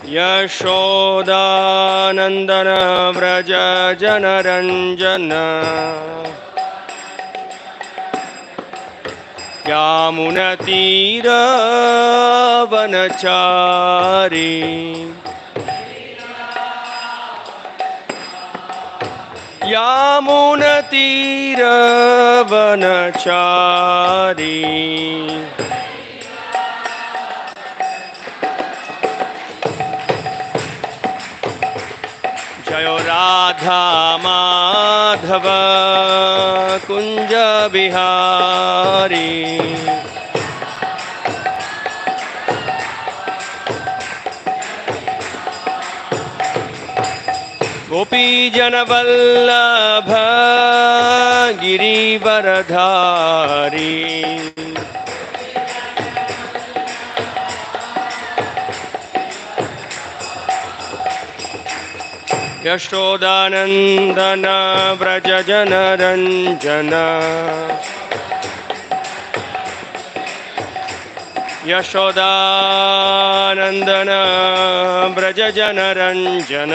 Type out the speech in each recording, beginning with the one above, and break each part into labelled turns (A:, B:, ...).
A: यशोदानन्दन व्रज जनरञ्जन यामुनतीरवनचारी यामुनतीरवनचारी जय राधा माधव कुंज बिहारी गोपी जन वल्लभ गिरिवरधारी यशोदानंदन व्रज जनरंजन यशोदानंदन व्रज जनरंजन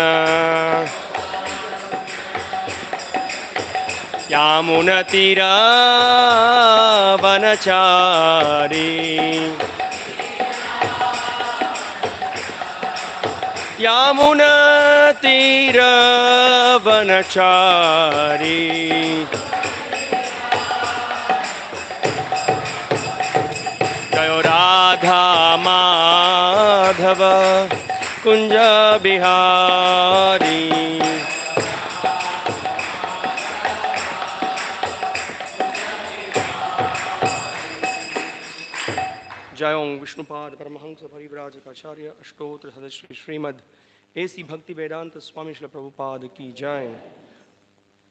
A: यामुनतीरवनचारी यामुनतीरवनचारी जय राधा माधव कुंज बिहारी जय ओं विष्णुपाद परमहंस परिव्राजकाचार्य अष्टोत्र सदस्य श्रीमद ऐसी भक्ति वेदांत स्वामी श्री प्रभुपाद की जय।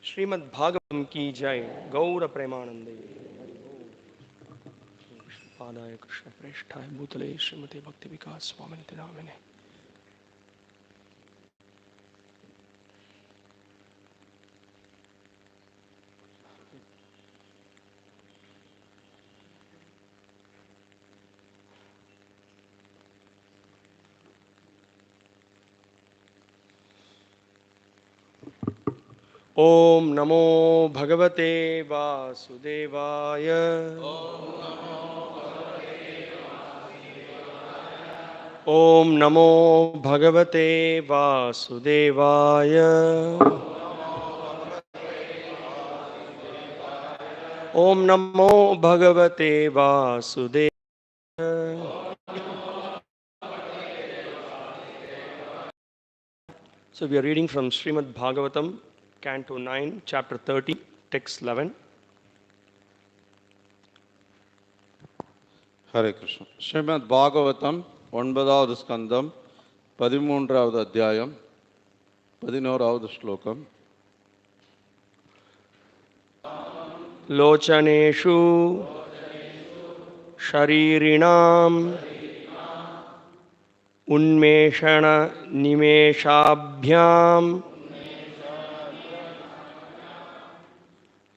A: श्रीमद् भागवतम की जय। गौर प्रेमानंदे विष्णुपादाय कृष्ण प्रेष्ठाय भूतले श्रीमते भक्ति विकास स्वामी नामिने। ओम नमो भगवते वासुदेवाय। ओम नमो भगवते वासुदेवाय। ओम नमो भगवते वासुदेवाय। So we are reading from Srimad Bhagavatam, Canto 9, Chapter 30, Text 11.
B: Hare Krishna. Srimad Bhagavatam, 9வது ஸ்கந்தம், 13வது அத்தியாயம், 11வது ஸ்லோகம்.
A: लोचनेषु शरीरिणाम् उन्मेषण निमेषाभ्याम्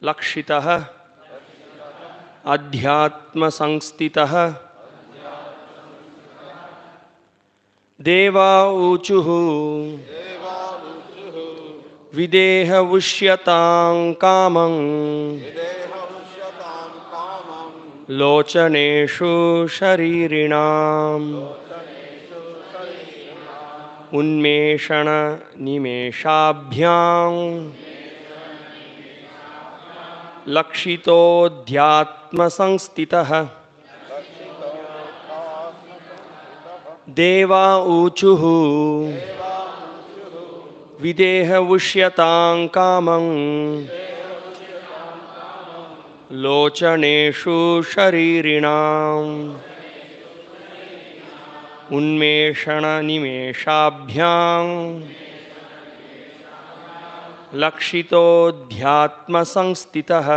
A: लक्षितः अध्यात्म संस्थितः देवा ऊचुः विदेह उष्यतां कामं लोचनेषु शरीरिणाम् उन्मेषण निमेषाभ्याम् लक्षितोऽध्यात्म संस्थितः देवा ऊचुः विदेह उष्यतां कामं लोचनेषु शरीरिणाम् उन्मेषण निमेषाभ्याम् लक्षितोऽध्यात्म संस्थितः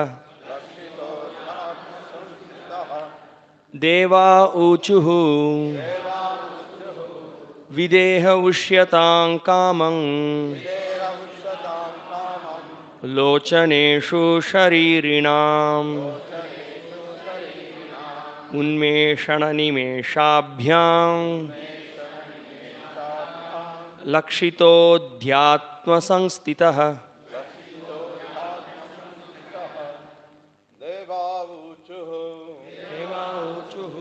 A: देवा ऊचुः विदेह उष्यतां कामं लोचनेषु शरीरिणाम् उन्मेषण निमेषाभ्याम् लक्षितोऽध्यात्मसंस्थितः
B: देवावूचुः
A: देवाऊचुः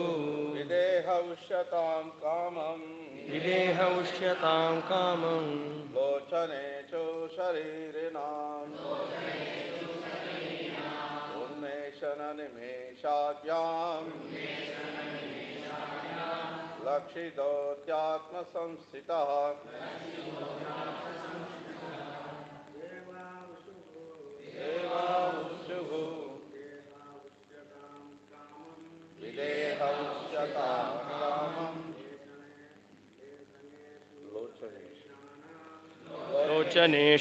B: विदेहौष्यतां कामम्
A: विदेहौष्यतां कामं
B: लोचनेषु शरीरिणाम् उन्मेषणनिमेषाभ्याम् लक्षितोऽध्यात्मसंस्थितः देवावूचुः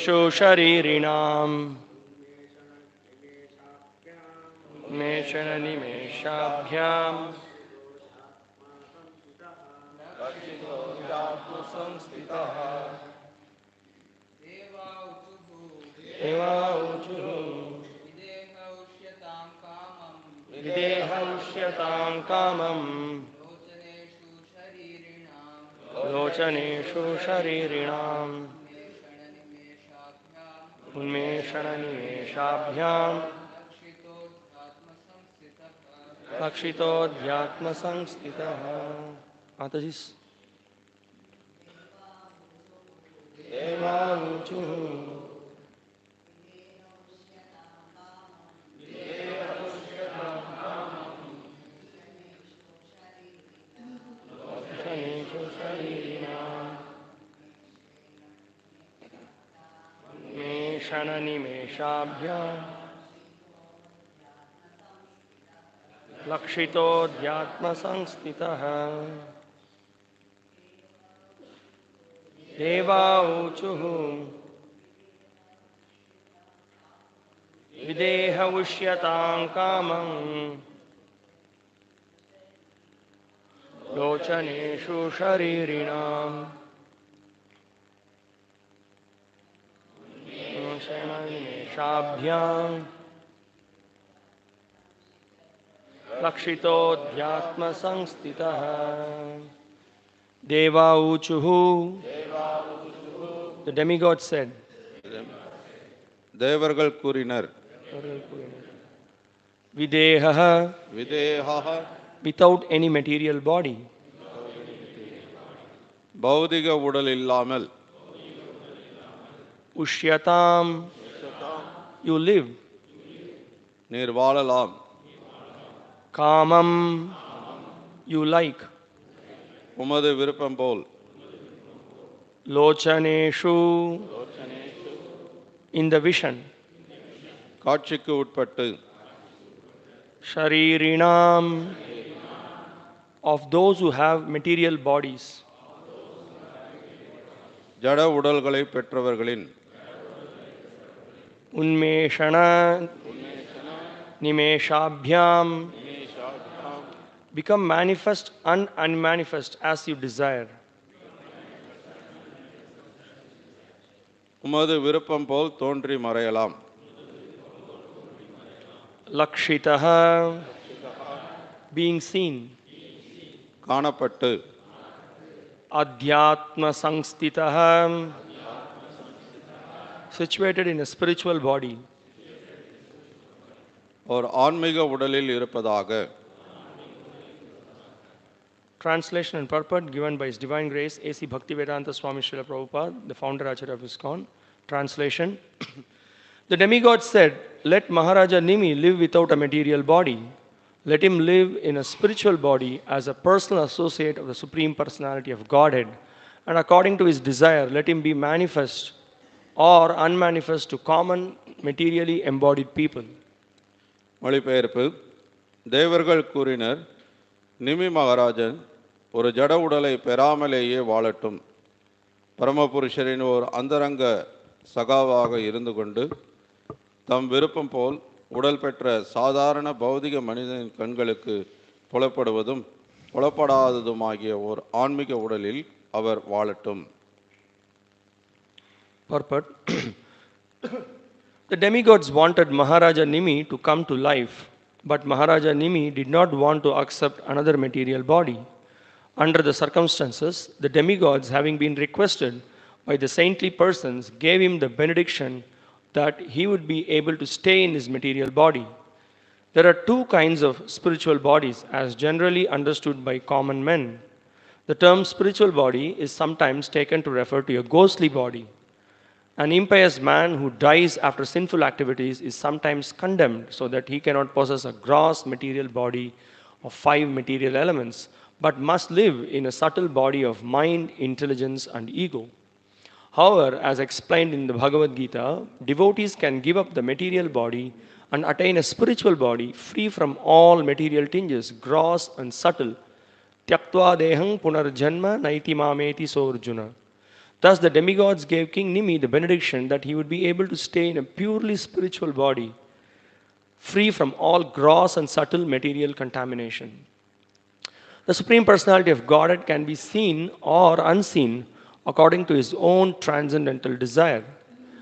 B: विदेहौष्यतां कामम्
A: लोचनेषु शरीरिणाम् उन्मेषणनिमेषाभ्यां
B: लक्षितोऽध्यात्मसंस्थितः
A: देवाऊचुः विदेहौष्यतां कामं लोचनेषु शरीरिणाम् उन्मेषणनिमेषाभ्यां लक्षितोऽध्यात्मसंस्थितः माताजी देवाऊचुः लोचनेषु शरीरिणाम् उन्मेषणनिमेषाभ्यां लक्षितोऽध्यात्मसंस्थितः देवाऊचुः विदेहौष्यतां कामं लोचनेषु शरीरिणाम् उन्मेषणनिमेषाभ्यां लक्षितोऽध्यात्मसंस्थितः देवाऊचुः. The demigod said,
B: தேவர்கள் கூறினர்
A: Videha,
B: விதேகः
A: without any material body,
B: பௌதிக உடல் இல்லாமல்
A: Ushyatam, you live,
B: நீர் வாழலாம்
A: Kamam, you like,
B: உமது விருப்பம் போல்
A: Lochaneshu, in the vision,
B: காட்சிக்கு உட்பட்டு
A: Sharirinam, of those who have material bodies,
B: ஜட உடல்களை பெற்றவர்களின்
A: Unmeshana, Nimeshabhyam, become manifest and unmanifest as you desire.
B: உமது விருப்பம் போல் தோன்றி மறையலாம்
A: Lakshitaha, being seen,
B: காணப்பட்டு
A: Adhyatma Sangstitaha, situated in a spiritual body.
B: ஒரு ஆன்மீக உடலில் இருப்பதாக
A: Translation and purport given by His Divine Grace A.C. Bhaktivedanta Swami Srila Prabhupada, the founder Acharya of ISKCON. Translation. The demigod said, let Maharaja Nimi live without a material body. Let him live in a spiritual body as a personal associate of the Supreme Personality of Godhead. And according to his desire, let him be manifest or unmanifest to common materially embodied people.
B: மொழிபெயர்ப்பு தேவர்கள் கூறினர் நிமி மகாராஜன் ஒரு ஜட உடலை பெறாமலேயே வாழட்டும் பரமபுருஷரின் ஒரு அந்தரங்க சகாவாக இருந்து கொண்டு தம் விருப்பம் போல் உடல் பெற்ற சாதாரண பௌதிக மனிதனின் கண்களுக்கு புலப்படுவதும் புலப்படாததுமாகிய ஓர் ஆன்மீக உடலில் அவர் வாழட்டும்.
A: Purport. The demigods wanted Maharaja Nimi to come to life, but Maharaja Nimi did not want to accept another material body. Under the circumstances, the demigods, having been requested, by the saintly persons gave him the benediction that he would be able to stay in his material body. There are two kinds of spiritual bodies as generally understood by common men. The term spiritual body is sometimes taken to refer to a ghostly body. An impious man who dies after sinful activities is sometimes condemned so that he cannot possess a gross material body of five material elements, but must live in a subtle body of mind, intelligence, and ego. However, as explained in the Bhagavad Gita, devotees can give up the material body and attain a spiritual body free from all material tinges, gross and subtle. Tyaktva dehang punarjanma naiti mameti sorjuna. Thus, the demigods gave King Nimi the benediction that he would be able to stay in a purely spiritual body, free from all gross and subtle material contamination. The Supreme Personality of Godhead can be seen or unseen according to his own transcendental desire.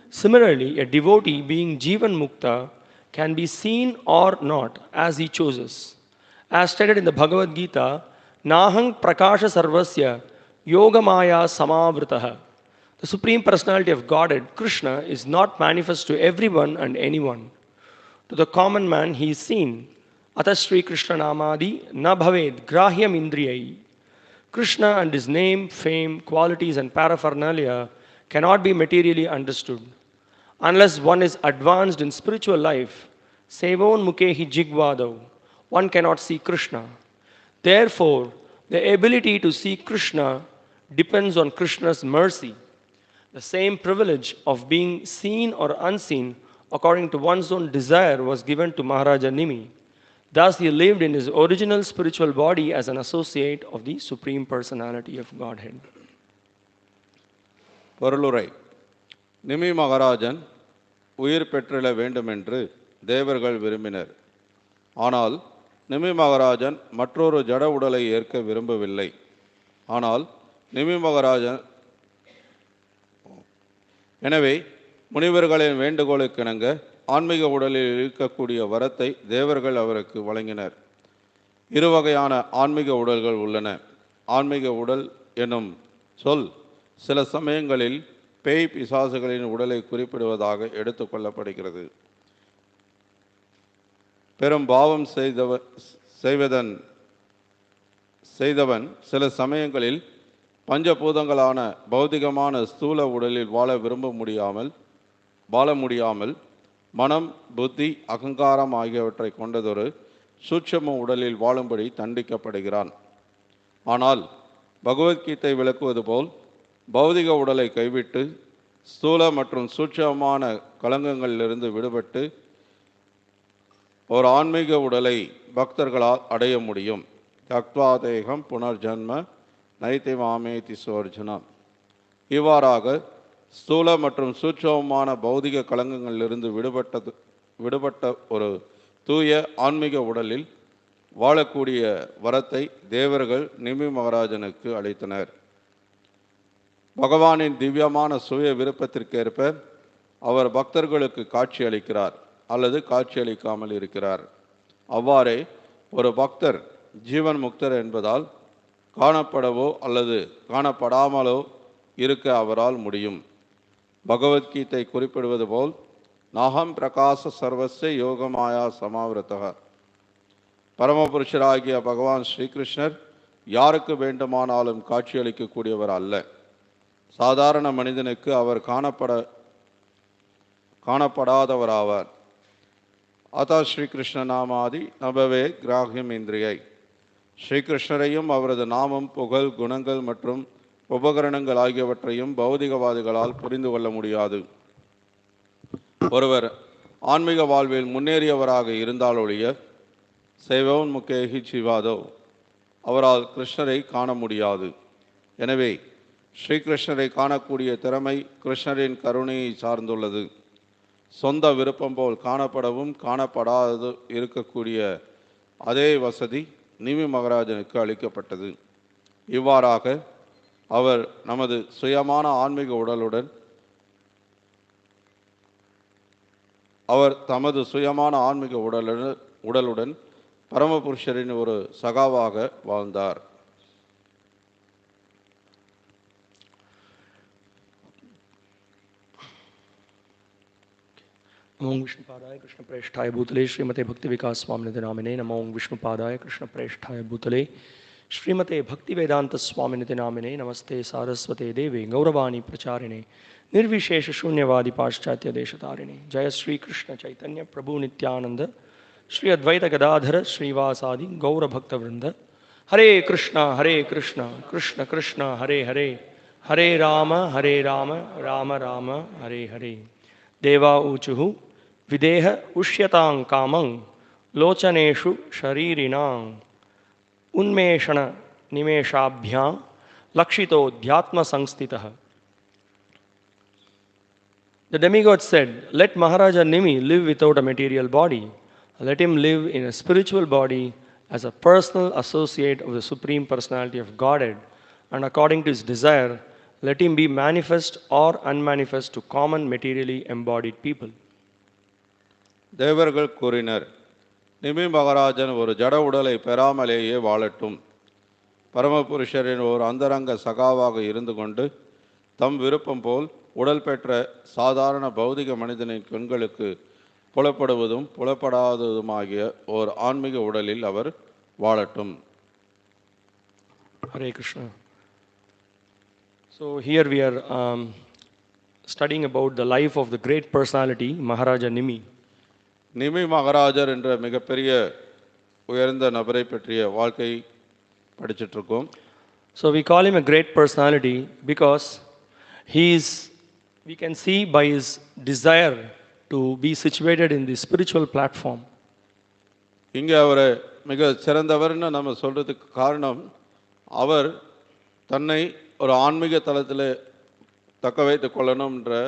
A: Similarly, a devotee being Jivan Mukta can be seen or not as he chooses. As stated in the Bhagavad Gita, Nahang Prakasha Sarvasya Yogamaya Samavritah. The Supreme Personality of Godhead, Krishna, is not manifest to everyone and anyone. To the common man, he is seen. Atasri Krishna Namadi na bhaved grahyam indriyai. Krishna and his name, fame, qualities, and paraphernalia cannot be materially understood. Unless one is advanced in spiritual life, sevon mukehi jigvadav, one cannot see Krishna. Therefore, the ability to see Krishna depends on Krishna's mercy. The same privilege of being seen or unseen according to one's own desire was given to Maharaja Nimi. Thus, he lived in his original spiritual body as an associate of the Supreme Personality of Godhead.
B: பொருளுரை. நிமி மகாராஜன் உயிர் பெற்றிட வேண்டுமென்று தேவர்கள் விரும்பினர். ஆனால் நிமி மகாராஜன் மற்றொரு ஜட உடலை ஏற்க விரும்பவில்லை. ஆனால் நிமி மகாராஜன் எனவே முனிவர்களின் வேண்டுகோளுக்கிணங்க ஆன்மீக உடலில் இருக்கக்கூடிய வரத்தை தேவர்கள் அவருக்கு வழங்கினர். இருவகையான ஆன்மீக உடல்கள் உள்ளன. ஆன்மீக உடல் எனும் சொல் சில சமயங்களில் பேய் பிசாசுகளின் உடலை குறிப்பிடுவதாக எடுத்துக்கொள்ளப்படுகிறது. பெரும் பாவம் செய்தவன் சில சமயங்களில் பஞ்சபூதங்களான பௌதிகமான ஸ்தூல உடலில் வாழ முடியாமல் மனம், புத்தி, அகங்காரம் ஆகியவற்றை கொண்டதொரு சூட்சும உடலில் வாழும்படி தண்டிக்கப்படுகிறான். ஆனால் பகவத்கீதை விளக்குவது போல் பௌதிக உடலை கைவிட்டு ஸ்தூல மற்றும் சூட்சமான களங்கங்களிலிருந்து விடுபட்டு ஒரு ஆன்மீக உடலை பக்தர்களால் அடைய முடியும். தக்வாதேகம் புனர்ஜன்ம நைத்தி மாமேதி சோர்ஜனா. இவ்வாறாக ஸ்தூல மற்றும் சூட்சமான பௌதிக களங்கங்களிலிருந்து விடுபட்ட ஒரு தூய ஆன்மீக உடலில் வாழக்கூடிய வரத்தை தேவர்கள் நிமி மகாராஜனுக்கு அளித்தனர். பகவானின் திவ்யமான சுய விருப்பத்திற்கேற்ப அவர் பக்தர்களுக்கு காட்சி அளிக்கிறார் அல்லது காட்சியளிக்காமல் இருக்கிறார். அவ்வாறே ஒரு பக்தர் ஜீவன் முக்தர் என்பதால் காணப்படவோ அல்லது காணப்படாமலோ இருக்க அவரால் முடியும். பகவத்கீதை குறிப்பிடுவது போல் நாகம் பிரகாச சர்வஸ்ய யோகமாயா சமாவிரதக. பரமபுருஷராகிய பகவான் ஸ்ரீகிருஷ்ணர் யாருக்கு வேண்டுமானாலும் காட்சியளிக்கக்கூடியவர் அல்ல. சாதாரண மனிதனுக்கு அவர் காணப்படாதவராவார். அத்தா ஸ்ரீகிருஷ்ண நாமாதி நபவே கிராஹ்யம் இந்திரியை. ஸ்ரீகிருஷ்ணரையும் அவரது நாமம், புகழ், குணங்கள் மற்றும் உபகரணங்கள் ஆகியவற்றையும் பௌதிகவாதிகளால் புரிந்து கொள்ள முடியாது. ஒருவர் ஆன்மீக வாழ்வில் முன்னேறியவராக இருந்தாலொழிய சேவன் முக்கேகி சிவாதோ அவரால் கிருஷ்ணரை காண முடியாது. எனவே ஸ்ரீகிருஷ்ணரை காணக்கூடிய திறமை கிருஷ்ணரின் கருணையை சார்ந்துள்ளது. சொந்த விருப்பம் போல் காணப்படவும் காணப்படாது இருக்கக்கூடிய அதே வசதி நிமி மகாராஜனுக்கு அளிக்கப்பட்டது. இவ்வாறாக அவர் தமது சுயமான ஆன்மீக உடலுடன் பரமபுருஷரின் ஒரு சகாவாக வாழ்ந்தார்.
A: नमो विष्णुपादाय कृष्णप्रेष्ठाय भूतले श्रीमते भक्ति विकास स्वामिनिधि नामिने नमो विष्णुपादाय कृष्णप्रेष्ठाय भूतले श्रीमते भक्ति वेदांत स्वामिनिधि नामिने नमस्ते सारस्वते देवे गौरवाणी प्रचारिणे निर्विशेष शून्यवादी पाश्चात्य देशतारिणे जय श्री कृष्ण चैतन्य प्रभु नित्यानंद श्री अद्वैत गदाधर श्रीवासादि गौर भक्त वृंद हरे कृष्ण कृष्ण कृष्ण हरे हरे हरे राम राम राम हरे हरे देवा ऊचुः विदेह उष्यतां कामं लोचनेषु शरीरिणां उन्मेषण निमेषाभ्यां लक्षितोऽध्यात्म संस्थितः. The demigod said, "Let Maharaja Nimi live without a material body. Let him live in a spiritual body as a personal associate of the Supreme Personality of Godhead, and according to his desire, let him be manifest or unmanifest to common materially embodied people."
B: தேவர்கள் கூறினர், நிமி மகாராஜன் ஒரு ஜட உடலை பெறாமலேயே வாழட்டும். பரமபுருஷரின் ஒரு அந்தரங்க சகாவாக இருந்து கொண்டு தம் விருப்பம் போல் உடல் பெற்ற சாதாரண பௌதிக மனிதனின் கண்களுக்கு புலப்படுவதும் புலப்படாததுமாகிய ஓர் ஆன்மீக உடலில் அவர் வாழட்டும்.
A: Hare Krishna. So here we are studying about the life of the great personality Maharaja Nimi.
B: நிமி மகாராஜர் என்ற மிகப்பெரிய உயர்ந்த நபரை பற்றிய வாழ்க்கை படிச்சுட்டு இருக்கோம்.
A: So we call him a great personality because we can see by his desire to be situated in the spiritual platform.
B: இங்கே அவரை மிக சிறந்தவர்னு நம்ம சொல்றதுக்கு காரணம் அவர் தன்னை ஒரு ஆன்மீக தளத்தில் தக்க வைத்துக் கொள்ளணும்ன்ற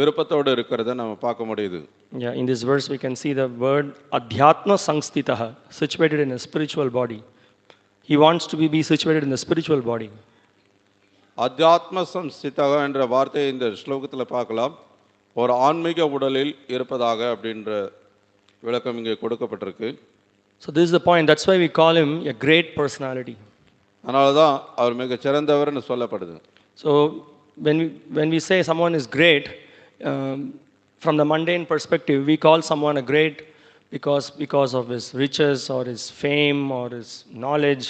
B: விருப்பத்தோடு இருக்கிறத நம்ம பார்க்க முடியுது.
A: Yeah, in this verse we can see the word adhyatma samstitaha, situated in a spiritual body. He wants to be situated in the spiritual body.
B: அத்தியாத்ம சம்ஸ்திதக என்ற வார்த்தையை இந்த ஸ்லோகத்தில் பார்க்கலாம். ஒரு ஆன்மீக உடலில் இருப்பதாக அப்படின்ற விளக்கம் இங்கே கொடுக்கப்பட்டிருக்கு.
A: So this is the point. That's why we call him a great personality.
B: அதனால தான் அவர் மிக சிறந்தவர்னு சொல்லப்படுது.
A: So when we say someone is great, from the mundane perspective, we call someone a great because of his riches or his fame or his knowledge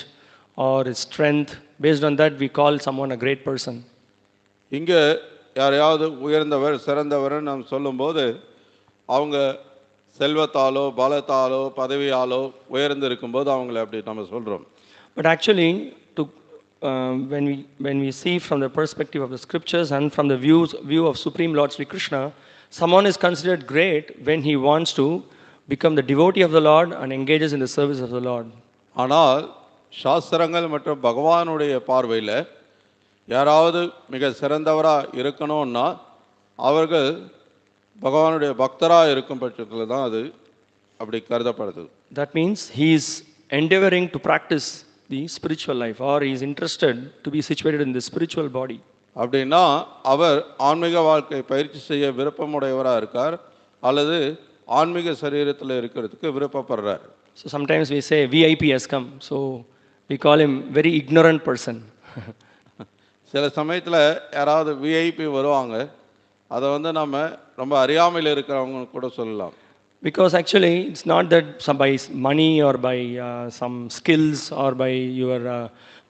A: or his strength. Based on that, we call someone a great person.
B: இங்கே யாரையாவது உயர்ந்தவர் சிறந்தவர்னு நாம் சொல்லும்போது அவங்க செல்வத்தாலோ பலத்தாலோ பதவியாலோ உயர்ந்து இருக்கும்போது அவங்கள அப்படி நம்ம சொல்கிறோம்.
A: But actually, when we see from the perspective of the scriptures and from the view of Supreme Lord Sri Krishna, someone is considered great when he wants to become the devotee of the Lord and engages in the service of the Lord.
B: ஆனால் சாஸ்திரங்கள் மற்றும் பகவானுடைய பார்வையில் யாராவது மிக சிறந்தவராக இருக்கணும்னா அவர்கள் பகவானுடைய பக்தராக இருக்கும் பட்சத்தில் தான் அது அப்படி கருதப்படுது.
A: That means he is endeavoring to practice the spiritual life, or he is interested to be situated in the spiritual body.
B: அப்படின்னா அவர் ஆன்மீக வாழ்க்கை பயிற்சி செய்ய விருப்பமுடையவராக இருக்கார் அல்லது ஆன்மீக சரீரத்தில் இருக்கிறதுக்கு விருப்பப்படுறார்.
A: So sometimes we say VIP has come, so we call him very ignorant person.
B: சில சமயத்தில் யாராவது விஐபி வருவாங்க, அதை வந்து நம்ம ரொம்ப அறியாமையில் இருக்கிறவங்க கூட சொல்லலாம்.
A: Because actually it's not that by money or by some skills or by your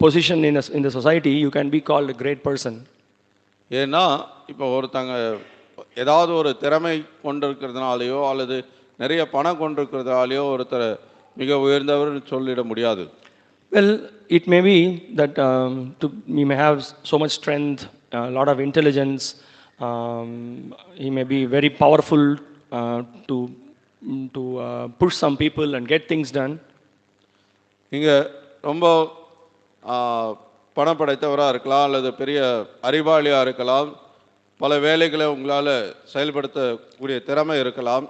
A: position in the society you can be called a great person.
B: ஏன்னா இப்போ ஒருத்தங்க ஏதாவது ஒரு திறமை கொண்டிருக்கிறதுனாலையோ அல்லது நிறைய பணம் கொண்டிருக்கிறதுனாலையோ ஒருத்தர் மிக உயர்ந்தவர்னு சொல்லிட முடியாது.
A: Well, it may be that we may have so much strength, a lot of intelligence, he may be very powerful to push some people and get things done.
B: இங்கே ரொம்ப பணம் படைத்தவராக இருக்கலாம் அல்லது பெரிய அறிவாளியாக இருக்கலாம், பல வேலைகளை உங்களால் செயல்படுத்தக்கூடிய திறமை இருக்கலாம்.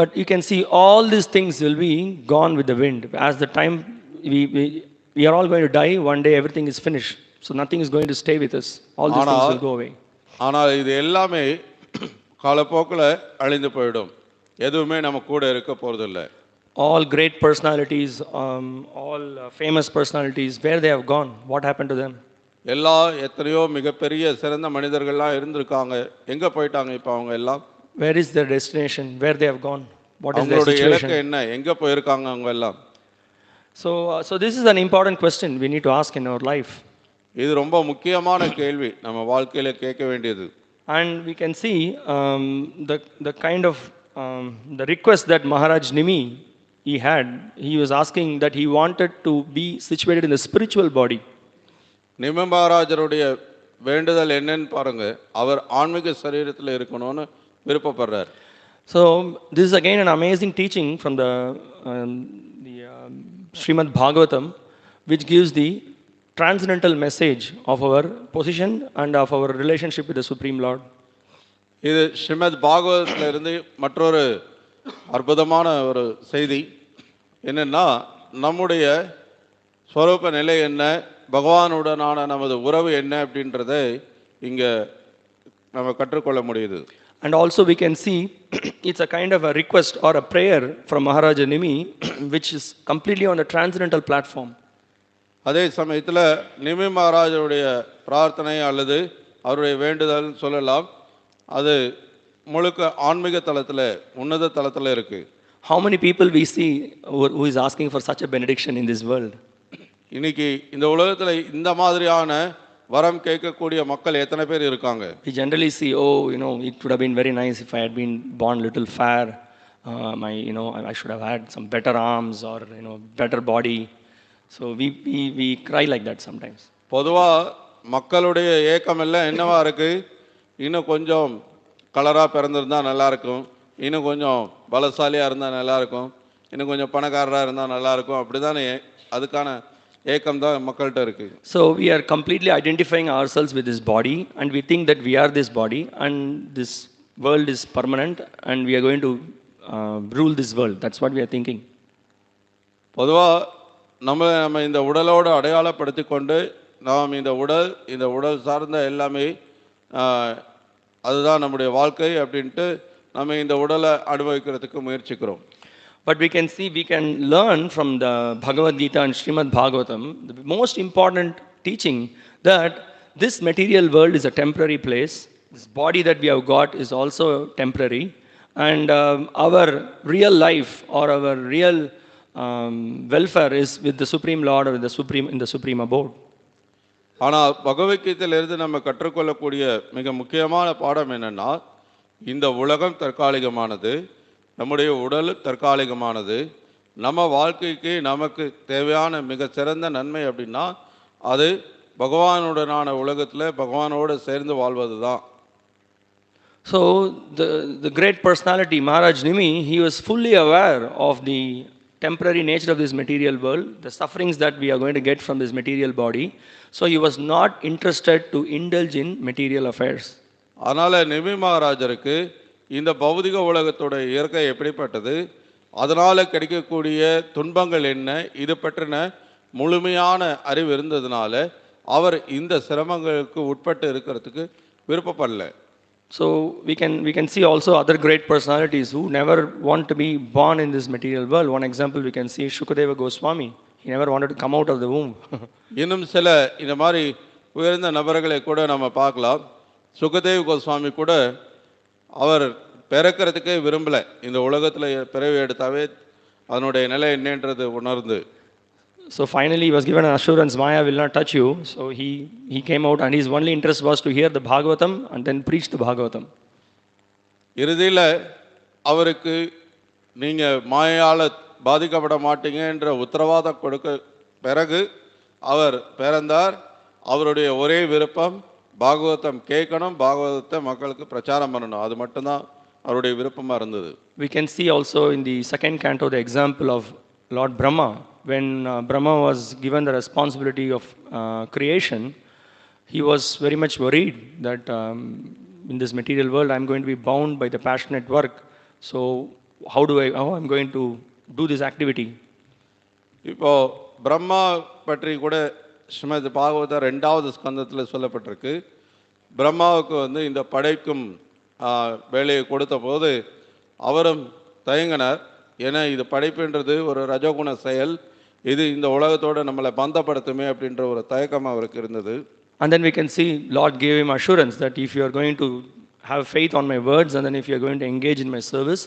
A: But you can see all these things will be gone with the wind. As the time we are all going to die, one day everything is finished. So nothing is going to stay with us. All these things will go away.
B: ஆனால் இது எல்லாமே காலப்போக்கில் அழிந்து போயிடும். எதுவுமே நம்ம கூட இருக்க போகிறதில்லை.
A: All great personalities, all famous personalities, where they have gone? What happened to them?
B: எத்தனையோ மிகப்பெரிய சிறந்த மனிதர்கள்லாம் இருந்திருக்காங்க, எங்கே போயிட்டாங்க இப்போ அவங்க எல்லாம்?
A: Where is their destination? Where they have gone? What is their
B: அவங்களுடைய
A: situation?
B: இலக்கு என்ன, எங்க போயிருக்காங்க அவங்க எல்லாம்?
A: So this is an important question we need to ask in our life.
B: இது ரொம்ப முக்கியமான கேள்வி நம்ம வாழ்க்கையில கேட்க வேண்டியது.
A: And we can see the kind of the request that Maharaj Nimi he had. He was asking that he wanted to be situated in the spiritual body.
B: நிமி மகாராஜருடைய வேண்டுதல் என்னன்னு பாருங்க. அவர் ஆன்மீக சரீரத்தில் இருக்கணும்னு விருப்பப்படுறார்.
A: So this is again an amazing teaching from the Srimad Bhagavatam, which gives the transcendental message of our position and of our relationship with the Supreme Lord.
B: இது ஸ்ரீமத் பாகவதத்துல இருந்து மற்றொரு அற்புதமான ஒரு செய்தி என்னன்னா, நம்முடைய ஸ்வரூப நிலை என்ன, பகவானுடனான நமது உறவு என்ன அப்படின்றத இங்க நம்ம கற்றுக்கொள்ள முடியுது.
A: And also we can see it's a kind of a request or a prayer from Maharaja Nimi which is completely on the transcendental platform.
B: அதே சமயத்தில் நிமி மகாராஜருடைய பிரார்த்தனை அல்லது அவருடைய வேண்டுதல் சொல்லலாம், அது முழுக்க ஆன்மீக தளத்தில் உன்னத தளத்தில் இருக்கு.
A: How many people we see who is asking for such a benediction in this world?
B: இன்னைக்கு இந்த உலகத்தில் இந்த மாதிரியான வரம் கேட்கக்கூடிய மக்கள் எத்தனை பேர் இருக்காங்க?
A: We generally see, oh, it would have been very nice if I had been born little fair. I should have had some better arms or better body. So we cry like that sometimes.
B: பொதுவாக மக்களுடைய ஏக்கம் எல்லாம் என்னவா இருக்கு, இன்னும் கொஞ்சம் கலராக பிறந்திருந்தா நல்லா இருக்கும், இன்னும் கொஞ்சம் பலசாலியாக இருந்தால் நல்லா இருக்கும், இன்னும் கொஞ்சம் பணக்காரராக இருந்தால் நல்லா இருக்கும், அப்படிதானே அதுக்கான ஏக்கம் தான் மக்கள்கிட்ட இருக்கு.
A: So we are completely identifying ourselves with this body and we think that we are this body and this world is permanent and we are going to rule this world. That's what we are thinking.
B: பொதுவாக நம்ம இந்த உடலோடு அடையாளப்படுத்தி கொண்டு நாம் இந்த உடல் சார்ந்த எல்லாமே அதுதான் நம்முடைய வாழ்க்கை அப்படின்ட்டு நம்ம இந்த உடலை அனுபவிக்கிறதுக்கு முயற்சிக்கிறோம்.
A: But we can see, we can learn from the Bhagavad Gita and Srimad Bhagavatam, the most important teaching that this material world is a temporary place. This body that we have got is also temporary. And our real life or our real welfare is with the Supreme Lord or in the Supreme Abode.
B: ஆனால் பகவத்கீதையிலிருந்து நம்ம கற்றுக்கொள்ளக்கூடிய மிக முக்கியமான பாடம் என்னன்னா, இந்த உலகம் தற்காலிகமானது, நம்முடைய உடல் தற்காலிகமானது, நம்ம வாழ்க்கைக்கு நமக்கு தேவையான மிக சிறந்த நன்மை அப்படின்னா அது பகவானுடனான உலகத்தில் பகவானோடு சேர்ந்து வாழ்வது தான்.
A: So the great personality Maharaj Nimi, he was fully aware of the temporary nature of this material world, the sufferings that we are going to get from this material body. So he was not interested to indulge in material affairs.
B: அதனால் நிமி மகாராஜருக்கு இந்த பௌதிக உலகத்தோட இயற்கை எப்படிப்பட்டது, அதனால் கிடைக்கக்கூடிய துன்பங்கள் என்ன, இது பற்றின முழுமையான அறிவு இருந்ததுனால அவர் இந்த சிரமங்களுக்கு உட்பட்டு இருக்கிறதுக்கு விருப்பப்படல.
A: So we can see also other great personalities who never want to be born in this material world. One example we can see Shukadeva Goswami. He never wanted to come out of the womb.
B: இன்னும் சில இந்த மாதிரி உயர்ந்த நபர்களை கூட நம்ம பார்க்கலாம். சுகதேவ் கோஸ்வாமி கூட அவர் பிறக்கிறதுக்கே விரும்பலை, இந்த உலகத்தில் பிறவி எடுத்தாவே அதனுடைய நிலை என்னன்றது உணர்ந்து.
A: So finally he was given an assurance, Maya will not touch you. So he came out and his only interest was to hear the Bhagavatam and then preach the Bhagavatam.
B: இறுதியில் அவருக்கு நீங்கள் மாயால் பாதிக்கப்பட மாட்டீங்க என்ற உத்தரவாதம் கொடுக்க பிறகு அவர் பிறந்தார். அவருடைய ஒரே விருப்பம் பாகவதம் கேட்கணும், பாகவதத்தை மக்களுக்கு பிரச்சாரம் பண்ணணும், அது மட்டும்தான் அவருடைய விருப்பமாக இருந்தது.
A: We can see also in the second canto the example of Lord Brahma. When Brahma was given the responsibility of creation, he was very much worried that in this material world I am going to be bound by the passionate work. So how I'm going to do this activity?
B: இப்போ பிரம்மா பற்றி கூட ஸ்ரீமத் பாகவத 2வது ஸ்கந்தத்தில் சொல்லப்பட்டிருக்கு. பிரம்மாவுக்கு இந்த படைக்கும் வேலையை கொடுத்த போது அவரும் தயங்கினார். ஏன்னா இது படைப்புன்றது ஒரு ரஜோகுண செயல், இது இந்த உலகத்தோடு நம்மளை பந்தப்படுத்துமே அப்படின்ற ஒரு தயக்கம் அவருக்கு இருந்தது.
A: And then we can see Lord gave him assurance that if you are going to have faith on my words, and then if you are going to engage in my service,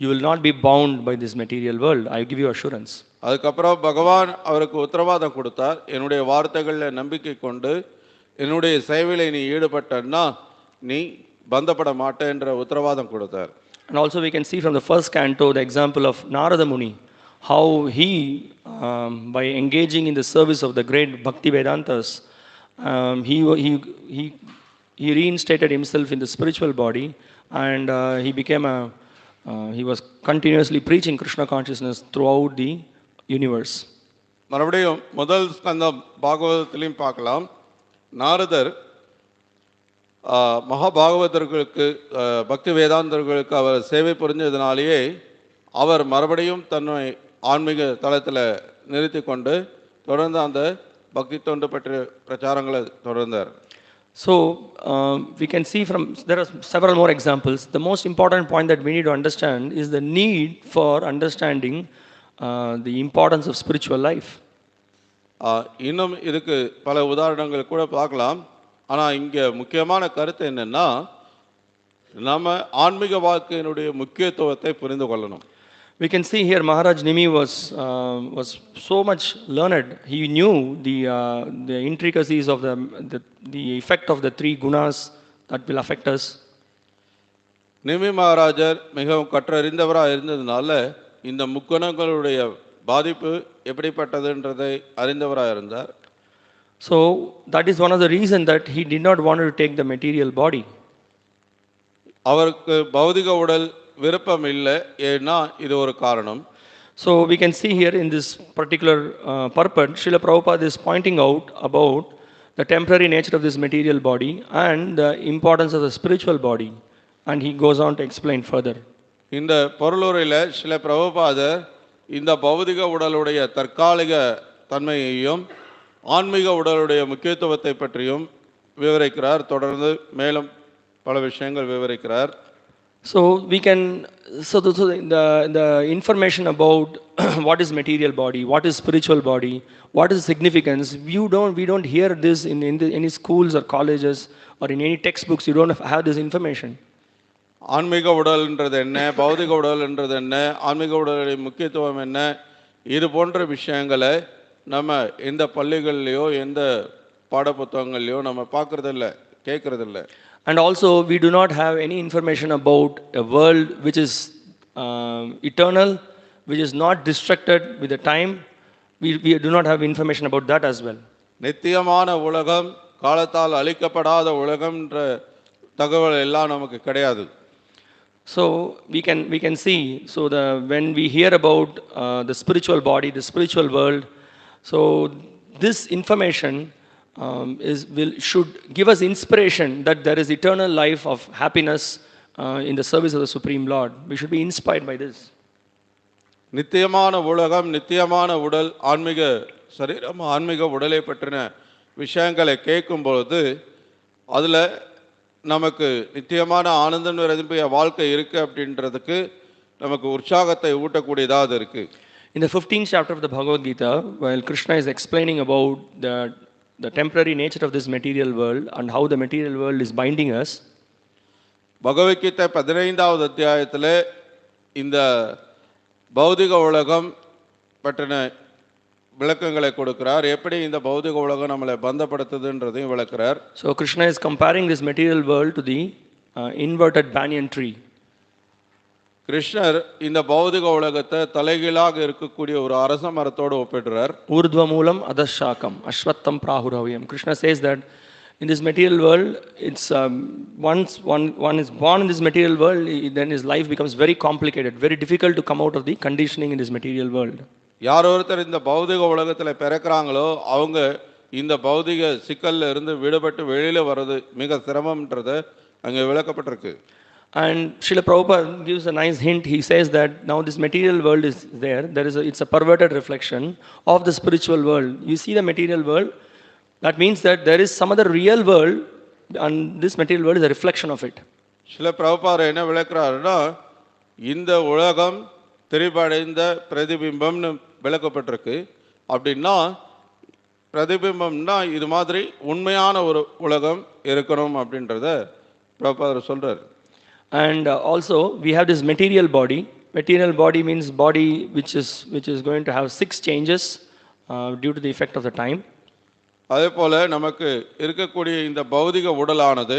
A: you will not be bound by this material world. I give you assurance.
B: அதுக்கப்புறம் பகவான் அவருக்கு உத்தரவாதம் கொடுத்தார், என்னுடைய வார்த்தைகளில் நம்பிக்கை கொண்டு என்னுடைய சேவையில் நீ ஈடுபட்டன்னா நீ பந்தப்பட மாட்டேன்ற உத்தரவாதம் கொடுத்தார்.
A: And also we can see from the first canto the example of Narada Muni, how he, by engaging in the service of the great Bhakti Vedantas, he reinstated himself in the spiritual body, and he was continuously preaching Krishna consciousness throughout the universe.
B: மறுபடியும் முதல் ஸ்கந்தம் பாகவதத்திலையும் பார்க்கலாம். நாரதர் மகாபாகவதர்களுக்கு பக்தி வேதாந்தர்களுக்கு அவர் சேவை புரிஞ்சதுனாலேயே அவர் மறுபடியும் தன்னை ஆன்மீக தளத்தில் நிறுத்தி கொண்டு தொடர்ந்து அந்த பக்தி தொண்டு பற்றிய பிரச்சாரங்களை தொடர்ந்தார்.
A: So we can see there are several more examples. The most important point that we need to understand is the need for understanding the importance of spiritual life.
B: இன்னும் இதுக்கு பல உதாரணங்கள் கூட பார்க்கலாம். ஆனால் இங்கே முக்கியமான கருத்து என்னென்னா, நம்ம ஆன்மீக வாழ்க்கையினுடைய முக்கியத்துவத்தை புரிந்து கொள்ளணும்.
A: We can see here Maharaj Nimi was so much learned. He knew the intricacies of the effect of the three gunas that will affect us.
B: நிமி மகாராஜர் மிகவும் கற்றறிந்தவராக இருந்ததுனால இந்த முக்குணங்களுடைய பாதிப்பு எப்படிப்பட்டதுன்றதை அறிந்தவராக இருந்தார்.
A: So that is one of the reasons that he did not want to take the material body.
B: அவருக்கு பௌதிக உடல் விருப்பம் இல்லை, ஏன்னா இது ஒரு காரணம்.
A: So we can see here in this particular purport, Srila Prabhupada is pointing out about the temporary nature of this material body and the importance of the spiritual body, and he goes on to explain further.
B: இந்த பொருளுரையில் ஸ்ரீல பிரபுபாதர் இந்த பௌதிக உடலுடைய தற்காலிக தன்மையையும் ஆன்மீக உடலுடைய முக்கியத்துவத்தை பற்றியும் விவரிக்கிறார். தொடர்ந்து மேலும் பல விஷயங்கள் விவரிக்கிறார்.
A: So we can the information about what is material body, what is spiritual body, what is significance, we don't hear this in any schools or colleges or in any textbooks. You don't have this information.
B: ஆன்மீக உடல்ன்றது என்ன, பௌதிக உடல்ன்றது என்ன, ஆன்மீக உடலுடைய முக்கியத்துவம் என்ன, இது போன்ற விஷயங்களை நம்ம எந்த பள்ளிகள்லையோ எந்த பாடப்புத்தகங்கள்லையோ நம்ம பார்க்கறதில்ல, கேட்கறதில்ல.
A: And also we do not have any information about a world which is eternal, which is not distracted with the time. We do not have information about that as well.
B: நித்தியமான உலகம், காலத்தால் அழிக்கப்படாத உலகம்ன்ற தகவல் எல்லாம் நமக்கு கிடையாது.
A: So we can see, so when we hear about the spiritual body, the spiritual world, so this information should give us inspiration that there is eternal life of happiness in the service of the Supreme Lord. We should be inspired by this.
B: நித்தியமான உலகம், நித்தியமான உடல், ஆன்மீக சரீரம், ஆன்மீக உடலை பற்றின விஷயங்களை கேட்கும்பொழுது அதில் நமக்கு நித்தியமான ஆனந்தம் நிரம்பிய வாழ்க்கை இருக்குது அப்படின்றதுக்கு நமக்கு உற்சாகத்தை ஊட்டக்கூடியதாக இருக்குது.
A: In the 15th chapter of the Bhagavad Gita, while Krishna is explaining about the temporary nature of this material world and how the material world is binding us,
B: Bhagavad Gita 15வது அத்தியாயத்தில் இந்த பௌதிக உலகம் பற்றின விளக்கங்களை கொடுக்கிறார். எப்படி இந்த பௌதிக உலகம் நம்மளை பந்தப்படுத்துதுன்றதையும் விளக்குறார்.
A: So Krishna is comparing this material world to the inverted banyan tree.
B: கிருஷ்ணர் இந்த பௌதிக உலகத்தை தலைகீழாக இருக்கக்கூடிய ஒரு அரச மரத்தோடு ஒப்பிடுறார்.
A: Urdhva moolam adashakam ashwattham prahuravayam. Krishna says that in this material world, it's once one is born in this material world, then his life becomes very complicated, very difficult to come out of the conditioning in this material world.
B: யார் ஒருத்தர் இந்த பௌதிக உலகத்தில் பிறக்கிறாங்களோ அவங்க இந்த பௌதிக சிக்கல்ல இருந்து விடுபட்டு வெளியில வர்றது மிக சிரமம்ன்றது அங்கே விளக்கப்பட்டிருக்கு.
A: And Srila Prabhupada gives a nice hint. He says that now this material world is there. It's a perverted reflection of the spiritual world. You see the material world, that means that there is some other real world, and this material world is a reflection of it.
B: Srila Prabhupada என்ன விளக்குறாருன்னா, இந்த உலகம் திரிபடைந்த பிரதிபிம்பம்னு விளக்கப்பட்டிருக்கு. அப்படின்னா பிரதிபிம்பம்னா இது மாதிரி உண்மையான ஒரு உலகம் இருக்கணும் அப்படின்றத பிரபாதர் சொல்றார்.
A: And also we have this material body. Material body means body which is going to have 6 changes due to the effect of the time.
B: அதே போல நமக்கு இருக்கக்கூடிய இந்த பௌதிக உடலானது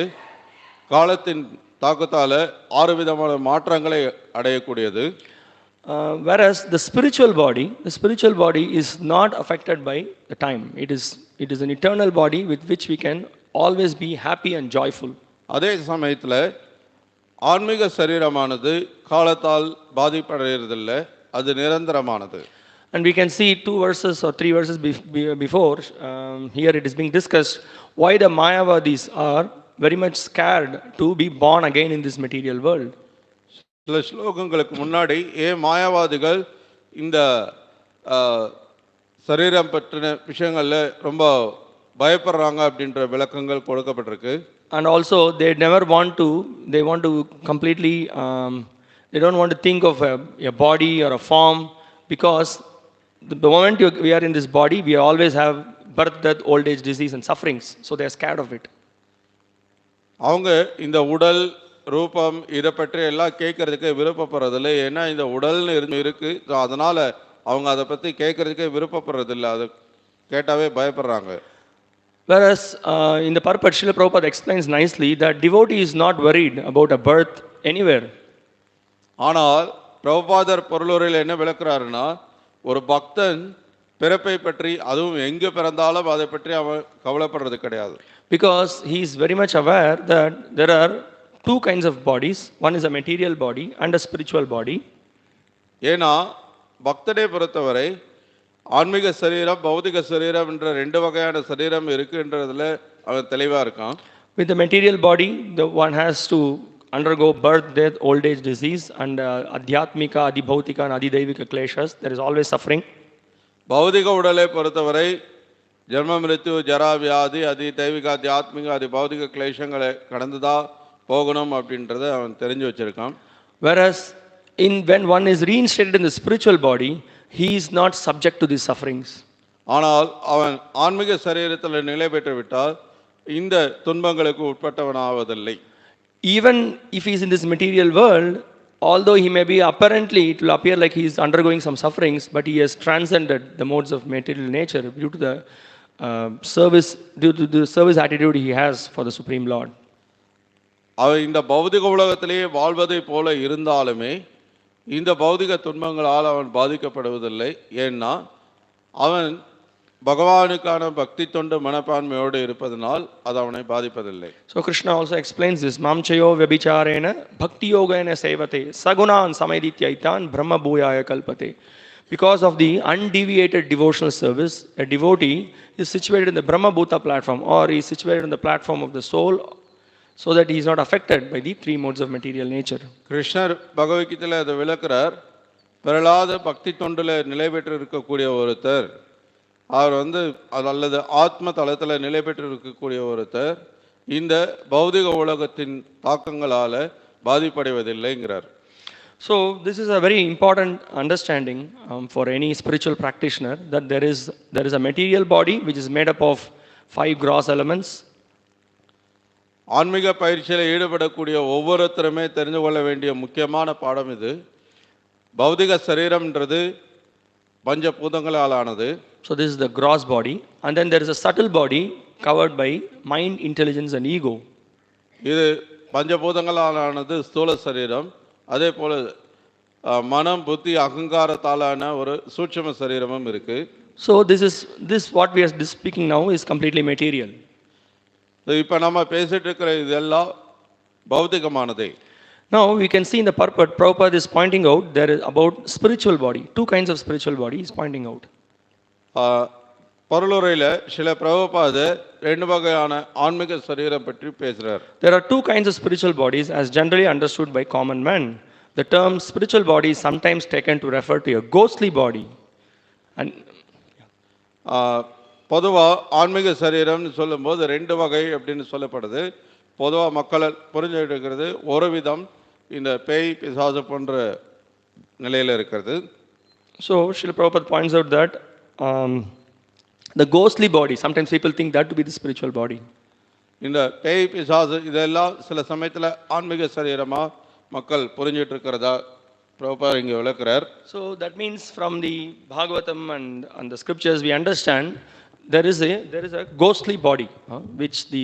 B: காலத்தின் தாக்கத்தால 6 விதமான மாற்றங்களை அடையக்கூடியது.
A: Whereas the spiritual body is not affected by the time. It is an eternal body with which we can always be happy and joyful.
B: அதே சமயத்தில் ஆன்மீக சரீரமானது காலத்தால் பாதிப்படைகிறதில்லை, அது நிரந்தரமானது.
A: And we can see 2 verses or 3 verses before, here it is being discussed why the Mayavadis are very much scared to be born again in this material world.
B: சில ஸ்லோகங்களுக்கு முன்னாடி மாயாவாதிகள் இந்த சரீரம் பற்றின விஷயங்களில் ரொம்ப பயப்படுறாங்க அப்படின்ற விளக்கங்கள் கொடுக்கப்பட்டிருக்கு.
A: And also they want to completely, they don't want to think of a body or a form, because the moment we are in this body, we always have birth, death, old age, disease and sufferings. So they are scared of it.
B: அவங்க இந்த உடல் ரூபம் இதை பற்றி எல்லாம் கேட்கறதுக்கு விருப்பப்படுறதில்லை. ஏன்னா இந்த உடல்னு இருக்கு, அதனால அவங்க அதை பற்றி கேட்கறதுக்கே விருப்பப்படுறதில்லை, அது கேட்டாவே பயப்படுறாங்க.
A: Whereas in the purport, Srila Prabhupada explains nicely that devotee is not worried about a birth anywhere.
B: ஆனால் பிரபுபாதர் பொருளுரையில் என்ன விளக்குறாருன்னா, ஒரு பக்தன் பிறப்பை பற்றி, அதுவும் எங்கே பிறந்தாலும் அதை பற்றி அவன் கவலைப்படுறது கிடையாது.
A: Because he is very much aware that there are 2 kinds of bodies. One is a material body and a spiritual body.
B: ஏன்னா பக்தனை பொறுத்தவரை ஆன்மீக சரீரம், பௌதிக சரீரம் என்ற 2 வகையான சரீரம் இருக்குன்றதுல அவன் தெளிவா இருக்கான்.
A: With the material body, the one has to undergo birth, death, old age, disease, and adhyatmika, adibhautika and adidaivika kleshas. There is always suffering.
B: பௌதிக உடலை பொறுத்தவரை ஜன்ம மிருத்யு ஜரா வியாதி அதி தெய்வீக ஆத்மிக அதி பௌதிக கிளேஷங்களை கடந்துதான் போகணும் அப்படின்றத அவன் தெரிஞ்சு வச்சிருக்கான்.
A: Whereas when one is reinstated in the spiritual body, he is not subject to these sufferings.
B: ஆனால் அவன் ஆன்மீக சரீரத்தில் நிலை பெற்று விட்டால் இந்த துன்பங்களுக்கு உட்பட்டவனாவதில்லை.
A: Even if he is in this material world, although he may be apparently, it will appear like he is undergoing some sufferings, but he has transcended the modes of material nature due to the service attitude he has for the Supreme Lord.
B: அவன் இந்த பௌதிக உலகத்திலேயே வாழ்வதை போல இருந்தாலுமே இந்த பௌதிக துன்பங்களால் அவன் பாதிக்கப்படுவதில்லை. ஏன்னா அவன் பகவானுக்கான பக்தி தொண்டு மனப்பான்மையோடு இருப்பதனால் அது அவனை பாதிப்பதில்லை.
A: So Krishna also explains this, mamchayo vyabhicharena bhakti yogena sevate sagunan samaidityaithan brahma bhuyaya kalpate. Because of the undeviated devotional service, a devotee is situated in the Brahma Bhuta platform, or he is situated in the platform of the soul, so that he is not affected by the 3 modes of material nature.
B: கிருஷ்ணர் பகவத்கீதையில் அதை விளக்குறார். பிறலாத பக்தி தொண்டில் நிலை பெற்று இருக்கக்கூடிய ஒருத்தர், அவர் அல்லது ஆத்ம தளத்தில் நிலை பெற்று இருக்கக்கூடிய ஒருத்தர் இந்த பௌதிக உலகத்தின் தாக்கங்களால் பாதிப்படைவதில்லைங்கிறார்.
A: So this is a very important understanding for any spiritual practitioner, that there is a material body which is made up of 5 gross elements.
B: ஆன்மீக பயிற்சியில் ஈடுபடக்கூடிய ஒவ்வொருத்தருமே தெரிந்து கொள்ள வேண்டிய முக்கியமான பாடம் இது. பௌதிக சரீரம்ன்றது பஞ்சபூதங்களால் ஆனது.
A: So this is the gross body, and then there is a subtle body covered by mind, intelligence and ego.
B: இது பஞ்சபூதங்களால் ஆனது ஸ்தூல சரீரம். அதே போல மனம், புத்தி, அகங்காரத்தாலான ஒரு சூட்சும சரீரமும் இருக்கு.
A: So this what we are speaking now is completely material.
B: இப்போ நம்ம பேசிட்டு இருக்கிற இதெல்லாம் பௌதிகமானதே.
A: Now we can see in the purport, Prabhupada is pointing out there is about spiritual body, 2 kinds of spiritual body he is pointing out.
B: பொருளுரையில் சில பிரபுபாதர் 2 வகையான ஆன்மீக சரீரம் பற்றி பேசுகிறார்.
A: There are 2 kinds of spiritual bodies as generally understood by common men. The term spiritual body is sometimes taken to refer to a ghostly body. And
B: பொதுவாக ஆன்மீக சரீரம்னு சொல்லும்போது 2 வகை அப்படின்னு சொல்லப்படுது. பொதுவாக மக்களை புரிஞ்சுக்கிறது ஒரு விதம் இந்த பேய் பிசாசு போன்ற நிலையில் இருக்கிறது.
A: So Srila Prabhupada points out that the ghostly body, sometimes people think that to be the spiritual body.
B: இந்த பேய் பிசாசு இதெல்லாம் சில சமயத்தில் ஆன்மீக சரீரமாக மக்கள் புரிஞ்சிட்டு இருக்கிறதா பிரபுபாதர் இங்கே விளக்குறார்.
A: So that means from the Bhagavatam and the scriptures we understand there is a ghostly body, which the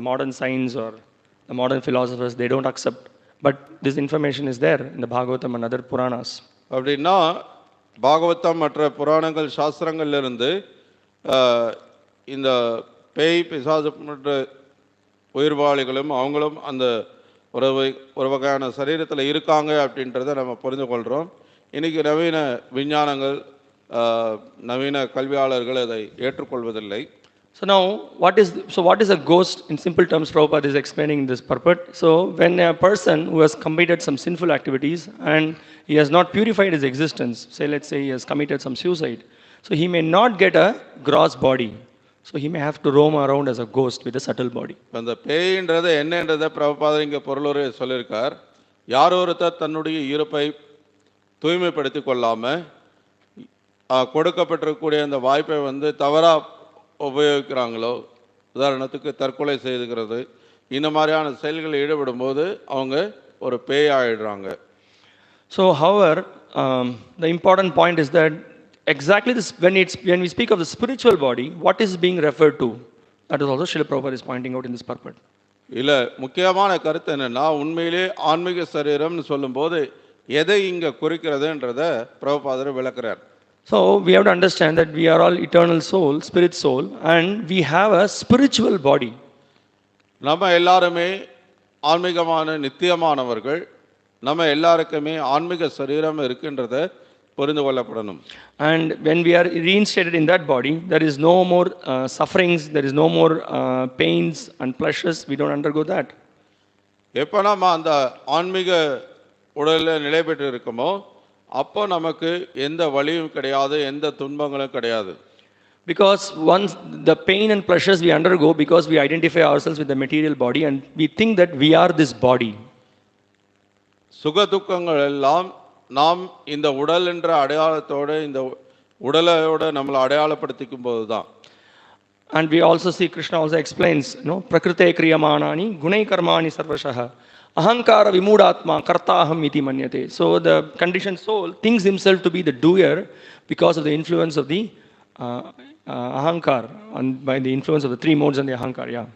A: modern science or the modern philosophers they don't accept, but this information is there in the Bhagavatam and other Puranas.
B: அப்படின்னா பாகவதம் மற்ற புராணங்கள் சாஸ்திரங்கள்லேருந்து இந்த பேய் பிசாசு மற்ற உயிர்வாளிகளும் அவங்களும் அந்த ஒரு வகையான சரீரத்தில் இருக்காங்க அப்படின்றத நம்ம புரிந்து கொள்கிறோம். இன்றைக்கி நவீன விஞ்ஞானங்கள் நவீன கல்வியாளர்கள் அதை ஏற்றுக்கொள்வதில்லை.
A: So now what is a ghost? In simple terms, Prabhupada is explaining this purport. So when a person who has committed some sinful activities and he has not purified his existence, say let's say he has committed some suicide, so he may not get a gross body. So he may have to roam around as a ghost with a subtle body.
B: அந்த பேய்ன்றதை என்னன்றதை பிரபுபாதர் இங்கே பொருளுரை சொல்லியிருக்கார். யார் ஒருத்தர் தன்னுடைய இருப்பை தூய்மைப்படுத்தி கொள்ளாமல் கொடுக்கப்பட்டிருக்கக்கூடிய அந்த வாய்ப்பை தவறாக உபயோகிக்கிறாங்களோ, உதாரணத்துக்கு தற்கொலை செய்துக்கிறது, இந்த மாதிரியான செயல்களில் ஈடுபடும் போது அவங்க ஒரு பேய் ஆயிடுறாங்க.
A: So however, the important point is that exactly this, when we speak of the spiritual body, what is being referred to? That is also Srila Prabhupada is pointing out in this purport.
B: இல்லை, முக்கியமான கருத்து என்னென்னா, உண்மையிலே ஆன்மீக சரீரம்னு சொல்லும்போது எதை இங்கே குறிக்கிறதுன்றதை பிரபுபாதர் விளக்குறார்.
A: So we have to understand that we are all eternal soul, spirit soul, and we have a spiritual body.
B: நம்ம எல்லாருமே ஆன்மீகமான நித்தியமானவர்கள். நம்ம எல்லாருக்குமே ஆன்மீக சரீரம் இருக்கின்றதை புரிந்து கொள்ளப்படணும்.
A: And when we are reinstated in that body, there is no more sufferings, there is no more pains and pleasures. We don't undergo that.
B: எப்போ நம்ம அந்த ஆன்மீக உடலில் நிலை பெற்று இருக்கோமோ அப்போ நமக்கு எந்த வலியும் கிடையாது, எந்த துன்பங்களும் கிடையாது.
A: Because once the pain and pleasures we undergo because we identify ourselves with the material body and we think that we are this body.
B: சுக துக்கங்கள் எல்லாம் நாம் இந்த உடல் என்ற அடையாளத்தோடு இந்த உடலோட நம்மளை அடையாளப்படுத்திக்கும் போது தான்.
A: And we also see Krishna also explains, prakrite kriyamanani gunai karmani sarvashaha ahankara vimudatma kartaham iti manyate. So the conditioned soul thinks himself to be the doer because of the influence of the ahankar, and by the influence of the three modes and the ahankar. Yeah.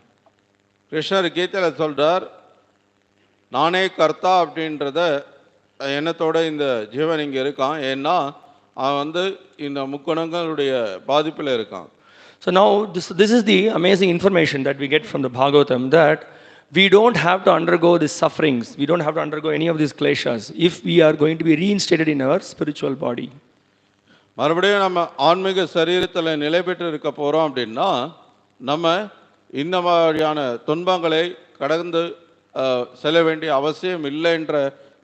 B: கிருஷ்ணர் கீதையில் சொல்றார், நானே கர்த்தா அப்படின்றத எண்ணத்தோட இந்த ஜீவன் இங்கே இருக்கான். ஏன்னா அவன் இந்த முக்குணங்களுடைய பாதிப்பில் இருக்கான்.
A: So now this is the amazing information that we get from the Bhagavatam, that we don't have to undergo these sufferings, we don't have to undergo any of these kleshas if we are going to be reinstated in our spiritual body.
B: மறுபடியும் நம்ம ஆன்மீக சரீரத்தில் நிலை பெற்று இருக்க போகிறோம் அப்படின்னா நம்ம இந்த மாதிரியான துன்பங்களை கடந்து செல்ல வேண்டிய அவசியம் இல்லைன்ற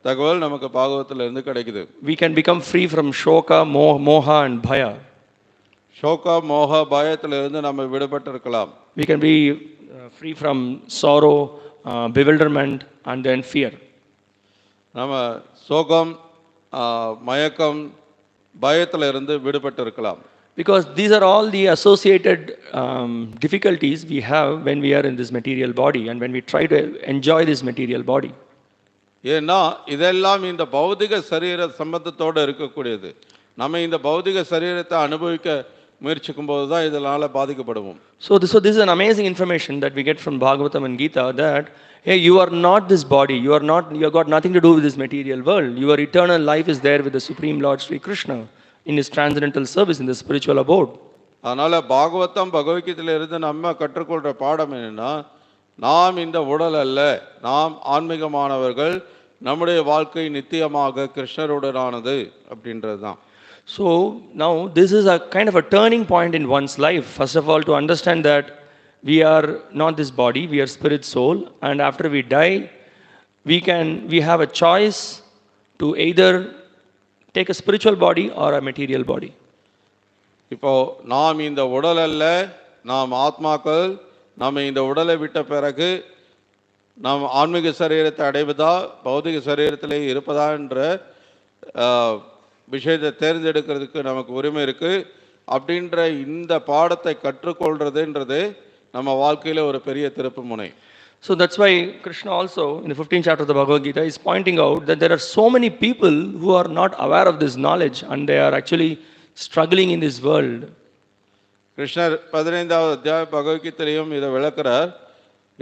B: தகவல் நமக்கு பாகவத்தில் இருந்து கிடைக்குது.
A: We can become free from shoka, moha and bhaya.
B: ஷோகா மோக பயத்திலிருந்து நம்ம விடுபட்டு இருக்கலாம்.
A: We can be free from sorrow, bewilderment and then fear.
B: நம்ம சோகம், மயக்கம், பயத்திலிருந்து விடுபட்டு இருக்கலாம்.
A: Because these are all the associated difficulties we have when we are in this material body and when we try to enjoy this material body.
B: ஏன்னா இதெல்லாம் இந்த பௌதிக சரீர சம்பந்தத்தோடு இருக்கக்கூடியது. நம்ம இந்த பௌதிக சரீரத்தை அனுபவிக்க முயற்சிக்கும் போது தான் இதனால பாதிக்கப்படுவோம்.
A: So this is an amazing information that we get from Bhagavatam and Gita, that hey, you are not this body, you have got nothing to do with this material world. Your eternal life is there with the Supreme Lord Sri Krishna in his transcendental service in the spiritual abode.
B: அதனால பாகவதம் பகவத்கீதையில இருந்து நம்ம கற்றுக்கொள்ற பாடம் என்னன்னா, நாம் இந்த உடல் அல்ல, நாம் ஆன்மீகமானவர்கள், நம்முடைய வாழ்க்கை நித்தியமாக கிருஷ்ணருடனானது அப்படின்றது தான்.
A: So now this is a kind of a turning point in one's life. First of all, to understand that we are not this body, we are spirit soul, and after we die, we have a choice to either take a spiritual body or a material body.
B: இப்போ நாம் இந்த உடல் அல்ல, நாம் ஆத்மாக்கள். நாம் இந்த உடலை விட்ட பிறகு நாம் ஆன்மீக சரீரத்தை அடைவதா பௌதிக சரீரத்திலே இருப்பதா என்ற விஷயத்தை தேர்ந்தெடுக்கிறதுக்கு நமக்கு உரிமை இருக்குது. அப்படின்ற இந்த பாடத்தை கற்றுக்கொள்றதுன்றது நம்ம வாழ்க்கையில ஒரு பெரிய திருப்பு முனை.
A: So that's why Krishna also in the 15th chapter of the Bhagavad Gita is pointing out that there are so many people who are not aware of this knowledge and they are actually struggling in this world.
B: கிருஷ்ணர் 15வது அத்தியாய பகவத்கீதையிலும் இதை விளக்குறார்.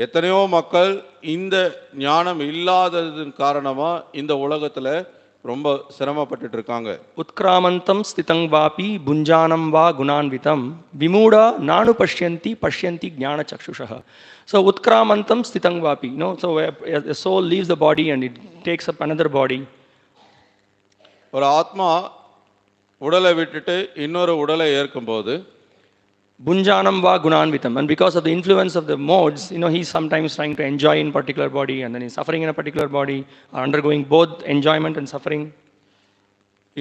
B: எத்தனையோ மக்கள் இந்த ஞானம் இல்லாததன் காரணமா இந்த உலகத்துல ரொம்ப சிரமப்பட்டுட்டு இருக்காங்க.
A: உத்கிராமந்தம் ஸ்திதங் வாபி புஞ்சானம் வா குணான்விதம் விமூடா நானு பஷ்யந்தி பஷ்யந்தி ஞான சக்ஷுஷः. So utkramantam stitang vapi, you know, so a soul leaves the body and it takes up another body.
B: ஒரு ஆத்மா உடலை விட்டுட்டு இன்னொரு உடலை ஏற்கும்போது
A: Bunjanam va gunanvitam, and because of the influence of the modes, you know, he's sometimes trying to enjoy in particular body and then he's suffering in a particular body, or undergoing both enjoyment and suffering.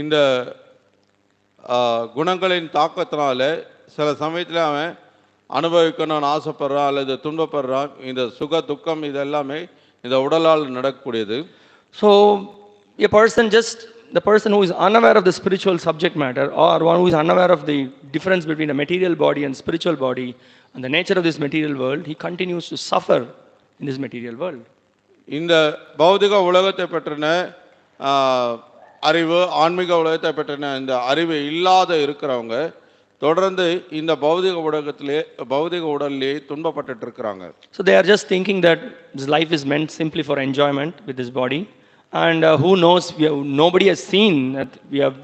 B: இந்த குணங்களின் தாக்கத்தினால சில சமயத்தில் அவன் அனுபவிக்கணும்னு ஆசைப்படுறான் அல்லது துன்பப்படுறான். இந்த சுக துக்கம் இதெல்லாமே இந்த உடலால் நடக்கக்கூடியது.
A: So a person just, the person who is unaware of the spiritual subject matter, or one who is unaware of the difference between a material body and spiritual body and the nature of this material world, he continues to suffer in this material world.
B: இந்த பௌதிக உலகத்தை பற்றின அறிவு, ஆன்மீக உலகத்தை பற்றின இந்த அறிவு இல்லாத இருக்கிறவங்க தொடர்ந்து இந்த பௌதிக உடல்லே துன்பப்பட்டு இருக்கிறாங்க.
A: So they are just thinking that this life is meant simply for enjoyment with this body, and who knows, nobody has seen that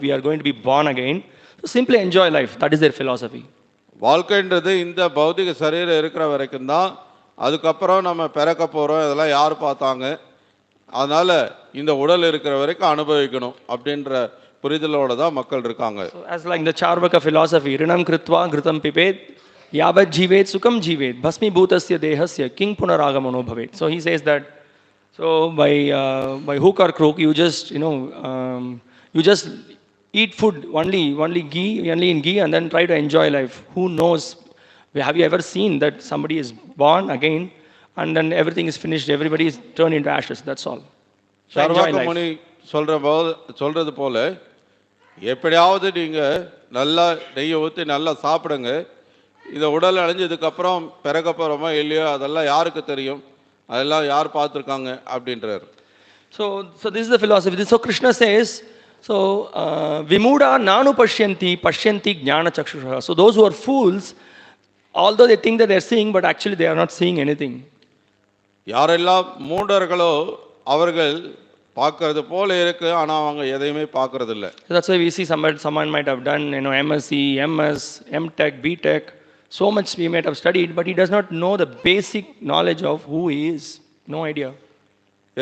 A: we are going to be born again. So simply enjoy life, that is their philosophy.
B: வாழ்க்கைன்றது இந்த பௌதிக சரீரம் இருக்கிற வரைக்கும் தான், அதுக்கப்புறம் நம்ம பிறக்க போறோம், இதெல்லாம் யார் பார்த்தாங்க, அதனால இந்த உடல் இருக்கிற வரைக்கும் அனுபவிக்கணும் அப்படின்ற புரிதலோட தான் மக்கள் இருக்காங்க.
A: So as like the Charvaka philosophy, rinam kritva ghritam pipet yavat jivet sukham jivet bhasmi bhutasya dehasya king punaragamano bhavet. So he says that, so by hook or crook you just, you know, you just eat food only in ghee and then try to enjoy life. Who knows, have you ever seen that somebody is born again and then everything is finished, everybody is turned into ashes, that's all. So
B: சர்வாக முனி சொல்றது போல எப்படியாவது நீங்க நல்லா நெய்யை ஊற்றி நல்லா சாப்பிடுங்க, இந்த உடல் அழிஞ்சதுக்கு அப்புறம் பிறக்க போறோமா இல்லையோ அதெல்லாம் யாருக்கு தெரியும், அதெல்லாம் யார் பார்த்துருக்காங்க அப்படின்றார்.
A: So this is the philosophy. So Krishna says, so vimuda nanu pashyanti jnana chakshusha. So those who are fools, although they think that they are seeing, but actually they are not seeing anything.
B: யாரெல்லாம் மூடர்களோ அவர்கள் பார்க்கறது போல இருக்கு, ஆனா அவங்க எதையுமே பார்க்கறது இல்லை.
A: So that's why we see someone might have done, you know, MSc, MS, MTech, BTech, so much we might have studied, but he does not know the basic knowledge of who he is. No idea.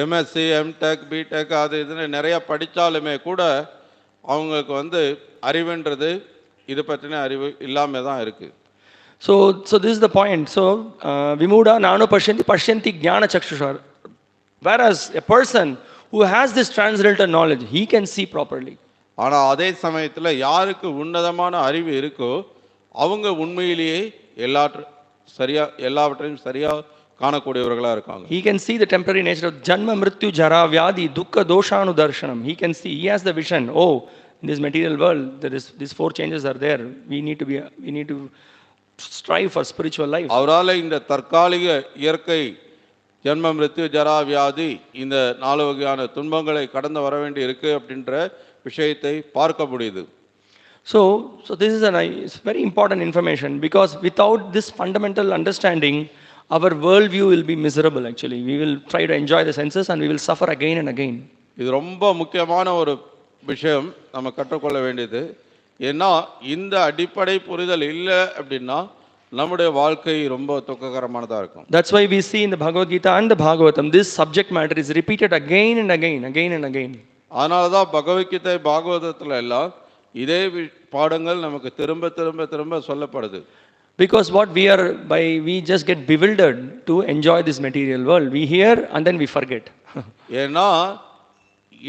B: MSc, MTech, BTech அது இதுன்னு நிறைய படித்தாலுமே கூட அவங்களுக்கு அறிவுன்றது இது பற்றின அறிவு இல்லாம தான் இருக்கு.
A: So this is the point. So vimuda nanu pashyanti jnana chakshusha. Whereas a person who has this transcendental knowledge, he can see properly.
B: ஆனா அதே சமயத்துல யாருக்கு உன்னதமான அறிவு இருக்கோ அவங்க உண்மையிலேயே எல்லாவற்றையும் சரியா காணக்கூடியவர்களா இருக்காங்க.
A: He can see the temporary nature of janma mrityu jara vyadi dukkha doshanu darshanam. He can see, he has the vision, oh, in this material world there is, these four changes are there, we need to strive for spiritual life.
B: அவரால இந்த தற்காலிக இயற்கை ஜன்ம மிருத்யு ஜரா வியாதி இந்த 4 வகையான துன்பங்களை கடந்து வர வேண்டி இருக்கு அப்படின்ற விஷயத்தை பார்க்க முடியுது.
A: So this is it's very important information, because without this fundamental understanding our world view will be miserable. Actually we will try to enjoy the senses and we will suffer again and again.
B: இது ரொம்ப முக்கியமான ஒரு விஷயம் நம்ம கற்றுக்கொள்ள வேண்டியது. ஏன்னா இந்த அடிப்படை புரிதல் இல்லை அப்படின்னா நம்முடைய வாழ்க்கை ரொம்ப துக்ககரமானதா இருக்கும்.
A: That's why we see in the Bhagavad Gita and the Bhagavatam this subject matter is repeated again and again.
B: அதனால தான் பகவத்கீதை பாகவதத்துல எல்லாம் இதே பாடங்கள் நமக்கு திரும்ப சொல்லப்படுது.
A: Because what we just get bewildered to enjoy this material world. We hear and then we forget.
B: ஏன்னா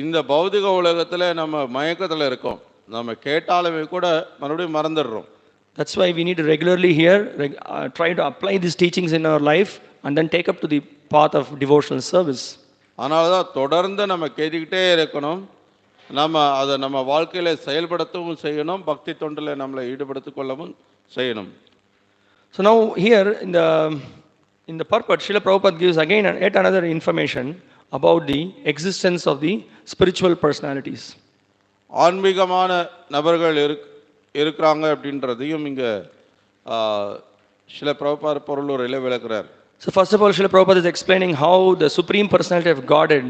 B: இந்த பௌதிக உலகத்துல நம்ம மயக்கத்துல இருக்கோம், நம்ம கேட்டாலுமே கூட மறுபடியும் மறந்துடுறோம்.
A: That's why we need to regularly hear, try to apply these teachings in our life and then take up to the path of devotional service.
B: அதனால தான் தொடர்ந்து நம்ம கேட்டுக்கிட்டே இருக்கணும், நம்ம அதை நம்ம வாழ்க்கையில செயல்படுத்தவும் செய்யணும், பக்தி தொண்டில் நம்மளை ஈடுபடுத்திக் கொள்ளவும் செய்யணும்.
A: So now here in the purport, Srila Prabhupada gives again yet another information about the existence of the spiritual personalities.
B: ஆன்மீகமான நபர்கள் இருக்கிறாங்க அப்படின்றதையும் இங்கே சில Prabhupada பொருளுரையில் விளக்குறார்.
A: So first of all, Srila Prabhupada is explaining how the Supreme Personality of Godhead,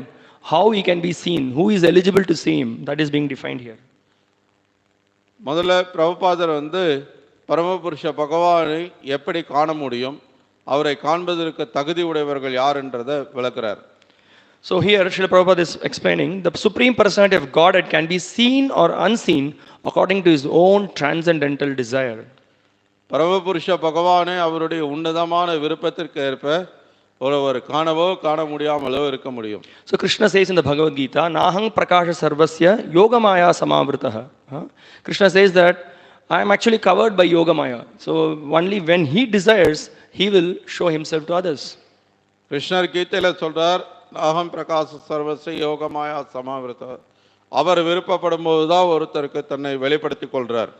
A: how he can be seen, who is eligible to see him, that is being defined here.
B: முதல்ல பிரபுபாதர் பரமபுருஷ பகவானை எப்படி காண முடியும், அவரை காண்பதற்கு தகுதி உடையவர்கள் யார் என்றதை விளக்குறார்.
A: So here Srila Prabhupada is explaining the Supreme Personality of Godhead can be seen or unseen according to his own transcendental desire.
B: பரமபுருஷ பகவானை அவருடைய உன்னதமான விருப்பத்திற்கு ஏற்ப ஒருவர் காணவோ காண முடியாமலோ இருக்க முடியும்.
A: So Krishna says in the Bhagavad Gita, Nahang Prakasha Sarvasya Yogamaya Samavritah. Krishna says that I am actually covered by Yogamaya. So only when he desires, he will show himself to others.
B: கிருஷ்ணர் கீதையில சொல்றார், நாகம் பிரகாச சர்வஸ்ய யோகமாயா சமாவிரதா. அவர் விருப்பப்படும் போதுதான் ஒருத்தருக்கு தன்னை வெளிப்படுத்திக் கொள்றார்.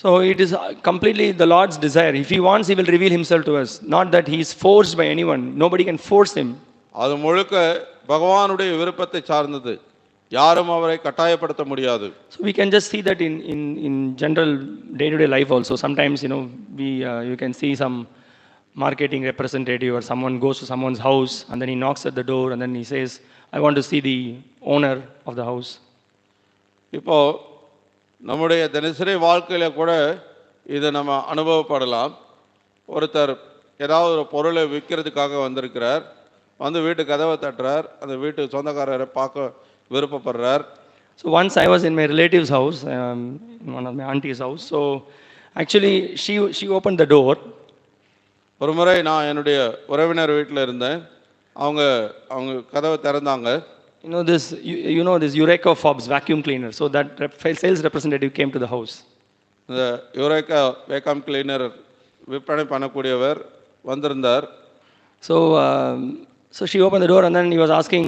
A: So it is completely the Lord's desire. If he wants, he will reveal himself to us. Not that he is forced by anyone. Nobody can force him.
B: அது முழுக்க பகவானுடைய விருப்பத்தை சார்ந்தது. யாரும் அவரை கட்டாயப்படுத்த முடியாது.
A: So we can just see that in general day-to-day life also. Sometimes you can see some marketing representative or someone goes to someone's house and then he knocks at the door and then he says, I want to see the owner of the house.
B: இப்போ நம்முடைய தினசரி வாழ்க்கையில் கூட இதை நம்ம அனுபவப்படலாம். ஒருத்தர் ஏதாவது ஒரு பொருளை விற்கிறதுக்காக வந்திருக்கிறார், வீட்டு கதவை தட்டுறார், அந்த வீட்டு சொந்தக்காரரை பார்க்க விருப்பப்படுறார்.
A: So once I was in my relative's house, in one of my auntie's house. So actually she opened the door.
B: ஒரு முறை நான் என்னுடைய உறவினர் வீட்டில் இருந்தேன். அவங்க கதவை திறந்தாங்க.
A: You know this Eureka Forbes vacuum cleaner. So that sales representative came to the house.
B: இந்த யூரேகா வேக்கம் கிளீனர் விற்பனை பண்ணக்கூடியவர் வந்திருந்தார்.
A: So she opened the door and then he was asking,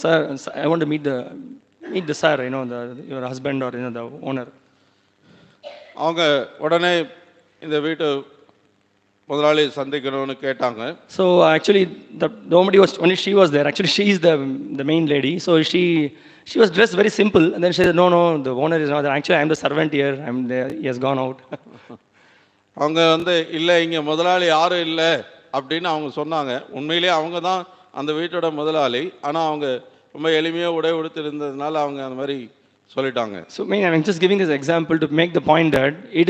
A: sir, I want to meet the sir, your husband or the owner.
B: அவங்க உடனே இந்த வீட்டு முதலாளி சந்திக்கணும்னு கேட்டாங்க.
A: So actually nobody was, only she was there. Actually she is the main lady. So she was dressed very simple and then she said, no, the owner is not there. Actually I am the servant here. I am there. He has gone out.
B: அவங்க இல்லை, இங்கே முதலாளி யாரும் இல்லை அப்படின்னு அவங்க சொன்னாங்க. உண்மையிலேயே அவங்க தான் அந்த வீட்டோட முதலாளி. ஆனால் அவங்க ரொம்ப எளிமையாக உடை உடுத்திருந்ததுனால அவங்க அந்த மாதிரி சொல்லிட்டாங்க.
A: So I'm just giving this example to make the point that it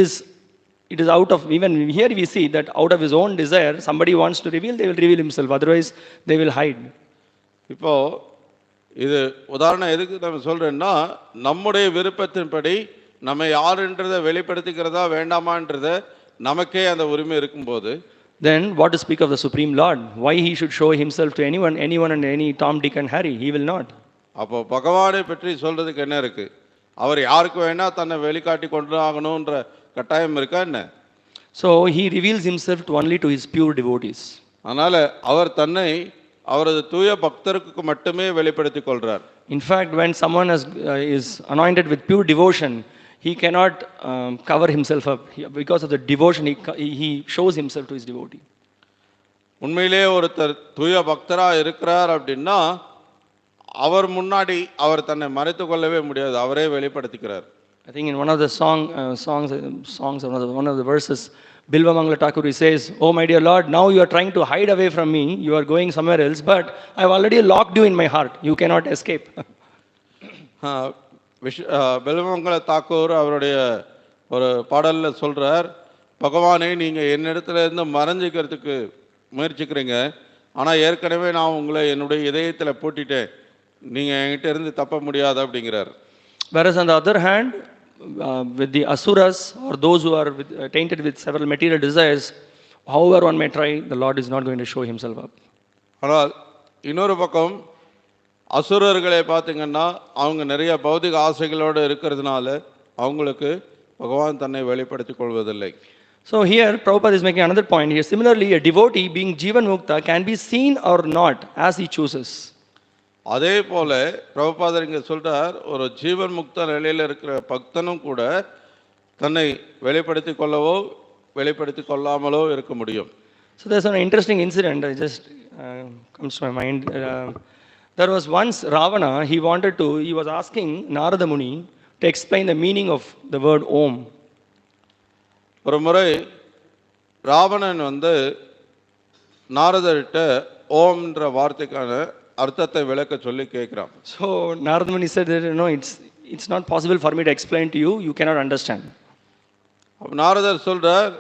A: is out of, even here we see that out of his own desire, somebody wants to reveal, they will reveal himself. Otherwise they will hide.
B: இப்போ இது உதாரணம் எதுக்கு நம்ம சொல்றேன்னா, நம்முடைய விருப்பத்தின்படி நம்ம யாருன்றதை வெளிப்படுத்திக்கிறதா வேண்டாமான்றதை நமக்கே அந்த உரிமை இருக்கும்போது,
A: then what to speak of the Supreme Lord? Why he should show himself to anyone and any Tom, Dick and Harry? He will not.
B: அப்போ பகவானை பற்றி சொல்றதுக்கு என்ன இருக்கு? அவர் யாருக்கு வேணா தன்னை வெளிக்காட்டி கொண்டு ஆகணும்ன்ற கட்டாயம் இருக்கா என்ன?
A: So he reveals himself only to his pure devotees.
B: அதனால அவர் தன்னை அவரது தூய பக்தருக்கு மட்டுமே வெளிப்படுத்திக் கொள்றார்.
A: In fact, when someone is anointed with pure devotion, he cannot cover himself up. Because of the devotion, he shows himself to his devotee.
B: உண்மையிலேயே ஒருத்தர் தூய பக்தரா இருக்கிறார் அப்படின்னா அவர் முன்னாடி அவர் தன்னை மறைத்துக் கொள்ளவே முடியாது, அவரே வெளிப்படுத்திக்கிறார்.
A: I think in one of the songs, one of the verses, Bilva Mangala Thakur, he says, oh my dear Lord, now you are trying to hide away from me, you are going somewhere else, but I have already locked you in my heart, you cannot escape.
B: Bilvamangal Thakur அவருடைய ஒரு பாடலில் சொல்கிறார், பகவானை நீங்கள் என்னிடத்துல இருந்து மறைஞ்சிக்கிறதுக்கு முயற்சிக்கிறீங்க, ஆனால் ஏற்கனவே நான் உங்களை என்னுடைய இதயத்தில் பூட்டிட்டேன், நீங்கள் என்கிட்ட இருந்து தப்ப முடியாது அப்படிங்கிறார்.
A: Whereas on the other hand, with the asuras or those who are tainted with several material desires, however one may try, the Lord is not going to show himself up.
B: ஆனால் இன்னொரு பக்கம் அசுரர்களை பார்த்தீங்கன்னா அவங்க நிறைய பௌதிக ஆசைகளோடு இருக்கிறதுனால அவங்களுக்கு பகவான் தன்னை வெளிப்படுத்திக் கொள்வதில்லை.
A: So here Prabhupada is making another point here. Similarly, a devotee being Jivan Mukta can be seen or not as he chooses.
B: அதே போல பிரபுபாதர் இங்கே சொல்றார், ஒரு ஜீவன் முக்த நிலையில் இருக்கிற பக்தனும் கூட தன்னை வெளிப்படுத்தி கொள்ளவோ வெளிப்படுத்தி கொள்ளாமலோ இருக்க முடியும்.
A: So there's an interesting incident that just comes to my mind. There was once Ravana, he was asking Narada Muni to explain the meaning of the word Om.
B: ஒரு முறை ராவணன் நாரதர்கிட்ட ஓம்ன்ற வார்த்தைக்கான அர்த்தத்தை விளக்க சொல்லி கேட்கிறான்.
A: So Narada Muni said that, no, it's not possible for me to explain to you, you cannot understand.
B: அப்ப நாரதர் சொல்றார்,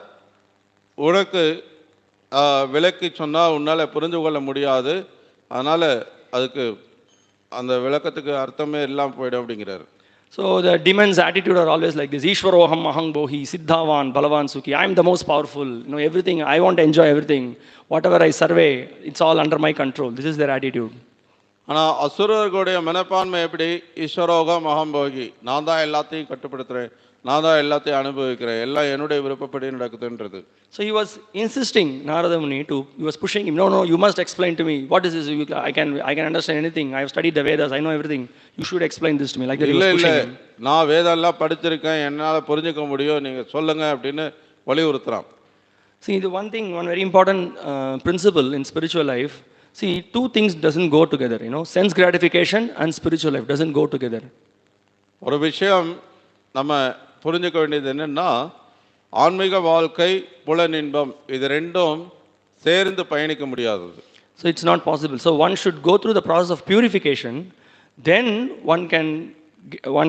B: உனக்கு விளக்கி சொன்னால் உன்னால் புரிந்து கொள்ள முடியாது, அதனால அதுக்கு அந்த விளக்கத்துக்கு அர்த்தமே இல்லாமல் போயிடும் அப்படிங்கிறார்.
A: So the demons' attitude are always like this: Ishvaroham aham bohi, Siddhavan, Balavan Sukhi. I am the most powerful. Everything. I want to enjoy everything. Whatever I survey, it's all under my control. This is their attitude.
B: ஆனால் அசுரர்களுடைய மனப்பான்மை எப்படி? ஈஸ்வரோகம் அகம் போகி, நான் தான் எல்லாத்தையும் கட்டுப்படுத்துகிறேன், நான் தான் எல்லாத்தையும் அனுபவிக்கிறேன், எல்லாம் என்னுடைய விருப்பப்படி நடக்குதுன்றது.
A: So he was insisting, Narada Muni, he was pushing him. No, you must explain to me. What is this? I can understand anything. I have studied the Vedas. I know everything. You should explain this to me. Like that he was pushing him.
B: நான் வேதெல்லாம் படிச்சிருக்கேன், என்னால் புரிஞ்சுக்க முடியும், நீங்கள் சொல்லுங்க அப்படின்னு வலியுறுத்துறான்.
A: See, one very important principle in spiritual life. See, two things doesn't go together. Sense gratification and spiritual life doesn't go together.
B: ஒரு விஷயம் நம்ம புரிஞ்சுக்க வேண்டியது என்னன்னா, ஆன்மீக வாழ்க்கை புலனின்பம் இது ரெண்டும் சேர்ந்து பயணிக்க முடியாதது.
A: So it's not possible. So one should go through the process of purification, then one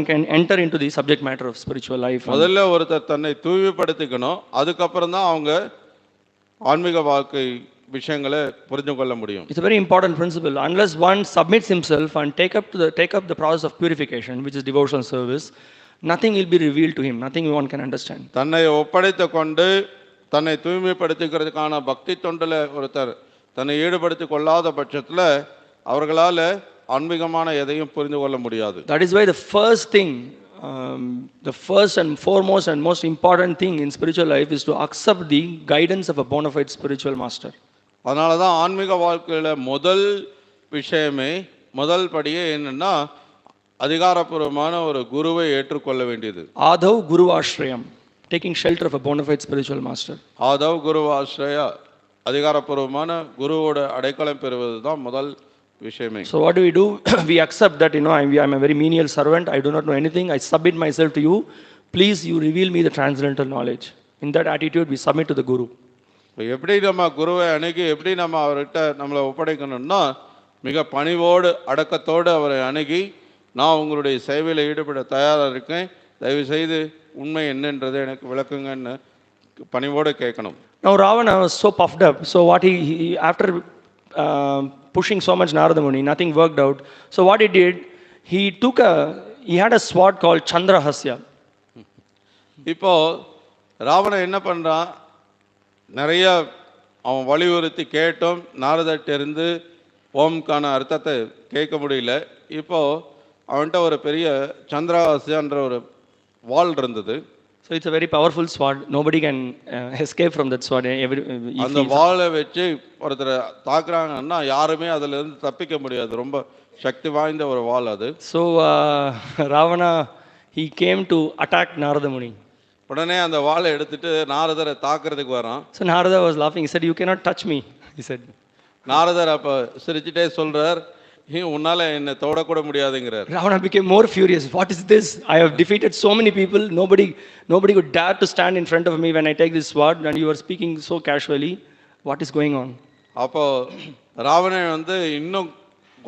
A: can enter into the subject matter of spiritual life.
B: முதல்ல ஒருத்தர் தன்னை தூய்மைப்படுத்திக்கணும், அதுக்கப்புறம் தான் அவங்க ஆன்மீக வாழ்க்கை விஷயங்களை புரிந்து கொள்ள முடியும்.
A: It's a very important principle. Unless one submits himself and take up the process of purification, which is devotional service, nothing will be revealed to him. Nothing one can understand.
B: தன்னை ஒப்படைத்து கொண்டு தன்னை தூய்மைப்படுத்திக்கிறதுக்கான பக்தி தொண்டில் ஒருத்தர் தன்னை ஈடுபடுத்தி கொள்ளாத பட்சத்தில் அவர்களால் ஆன்மீகமான எதையும் புரிந்து கொள்ள முடியாது.
A: That is why the first and foremost and most important thing in spiritual life is to accept the guidance of a bona fide spiritual master.
B: அதனால தான் ஆன்மீக வாழ்க்கையில் முதல் படியே என்னன்னா, அதிகாரப்பூர்வமான ஒரு குருவை ஏற்றுக்கொள்ள வேண்டியது.
A: Aadhav குருவாஸ்ரயம், taking shelter of a bona fide spiritual master.
B: Aadhav குருவாஸ்ரயா, அதிகாரப்பூர்வமான குருவோட அடைக்கலம் பெறுவது தான் முதல் விஷயமே.
A: So what do? We accept that I'm a very menial servant. I do not know anything. I submit myself to you. Please, you reveal me the transcendental knowledge. In that attitude, we submit to the Guru.
B: எப்படி நம்ம குருவை அணுகி எப்படி நம்ம அவர்கிட்ட நம்மளை ஒப்படைக்கணும்னா, மிக பணிவோடு அடக்கத்தோடு அவரை அணுகி, நான் உங்களுடைய சேவையில் ஈடுபட தயாராக இருக்கேன், தயவு செய்து உண்மை என்னன்றதை எனக்கு விளக்குங்கன்னு பணிவோடு கேட்கணும்.
A: Now Ravana was so puffed up. So what he after pushing so much Narada Muni, nothing worked out. So what he did, he had a sword called Chandrahasya.
B: இப்போ ராவணன் என்ன பண்ணுறான், நிறைய அவன் வலியுறுத்தி கேட்டும் நாரதர்கிட்ட இருந்து ஓம்கான அர்த்தத்தை கேட்க முடியல. இப்போ அவன்கிட்ட ஒரு பெரிய சந்திரஹாஸ்யன்ற ஒரு வாள் இருந்தது.
A: So it's a very powerful sword. Nobody can escape from that sword.
B: அந்த வாளை வச்சு ஒருத்தர் தாக்குறாங்கன்னா யாருமே அதுல இருந்து தப்பிக்க முடியாது. ரொம்ப சக்தி வாய்ந்த ஒரு வாள் அது.
A: So Ravana, he came to attack Narada Muni.
B: உடனே அந்த வாளை எடுத்துட்டு நாரதரை தாக்குறதுக்கு வரான்.
A: So Narada was laughing. He said, "You cannot touch me." He said.
B: நாரதர் அப்ப சிரிச்சிட்டே சொல்றார், உன்னால என்ன தொடக்கூட முடியாதுங்கிறார்.
A: Ravana became more furious. What is this? I have defeated so many people. Nobody could dare to stand in front of me when I take this sword, and you are speaking so casually. What is going on?
B: அப்போ ராவணன் இன்னும்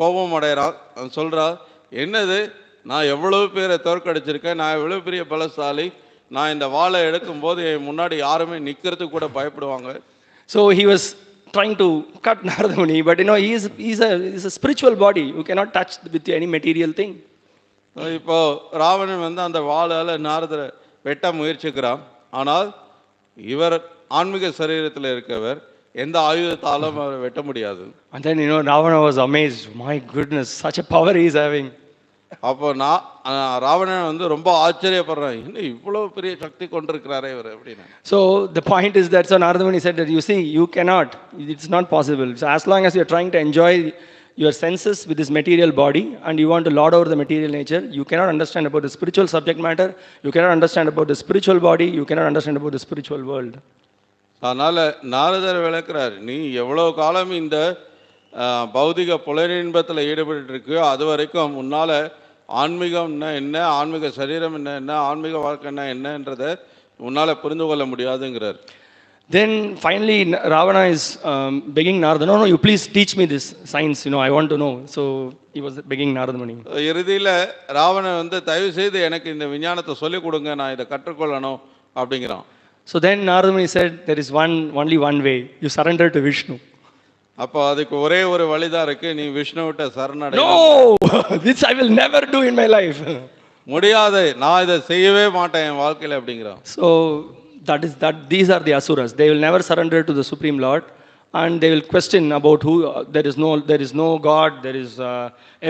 B: கோபம் அடைகிறான். சொல்றான், என்னது, நான் எவ்வளவு பேரை தோற்கடிச்சிருக்கேன், நான் எவ்வளவு பெரிய பலசாலி, நான் இந்த வாளை எடுக்கும் போது என் முன்னாடி யாருமே நிக்கிறதுக்கு கூட பயப்படுவாங்க.
A: So he was trying to cut Narada Muni, but he's a spiritual body. You cannot touch with any material thing.
B: இப்போ ராவணன் அந்த வாளால நாரதரை வெட்ட முயற்சிக்கிறான். ஆனால் இவர் ஆன்மீக சரீரத்தில் இருக்கவர், எந்த ஆயுதத்தாலும் அவரை வெட்ட முடியாது.
A: And then Ravana was amazed. My goodness, such a power he is having.
B: அப்போ ராவணன் ரொம்ப ஆச்சரியப்படுறான், இன்னும் இவ்வளவு பெரிய சக்தி கொண்டிருக்கிறாரே இவர் அப்படின்னு.
A: So the point is that Narada Muni said that you cannot, it's not possible. So as long as you are trying to enjoy your senses with this material body and you want to lord over the material nature, you cannot understand about the spiritual subject matter, you cannot understand about the spiritual body, you cannot understand about the spiritual world.
B: அதனால நாரதர் விளக்குறார், நீ எவ்வளோ காலம் இந்த பௌதிக புலனின்பத்தில் ஈடுபட்டு இருக்கியோ அது வரைக்கும் முன்னால் ஆன்மீகம் என்ன, ஆன்மீக சரீரம் என்ன, ஆன்மீக வாழ்க்கை என்னன்றதை உன்னால் புரிந்து கொள்ள முடியாதுங்கிறார்.
A: Then finally Ravana is begging Narada, no, you please teach me this science, I want to know. So he was begging Narada Muni.
B: இறுதியில் ராவணன் தயவு செய்து எனக்கு இந்த விஞ்ஞானத்தை சொல்லிக் கொடுங்க, நான் இதை கற்றுக்கொள்ளணும் அப்படிங்கிறான்.
A: So then Narada Muni said, there is only one way, you surrender to Vishnu.
B: அப்போ அதுக்கு ஒரே ஒரு வழிதான் இருக்கு, நீ விஷ்ணுவிட்ட சரணடை.
A: No, this I will never do in my life.
B: முடியாது, நான் இதை செய்யவே மாட்டேன் என் வாழ்க்கையில் அப்படிங்கிறான்.
A: So these are the asuras. They will never surrender to the Supreme Lord, and they will question about who. There is no God. There is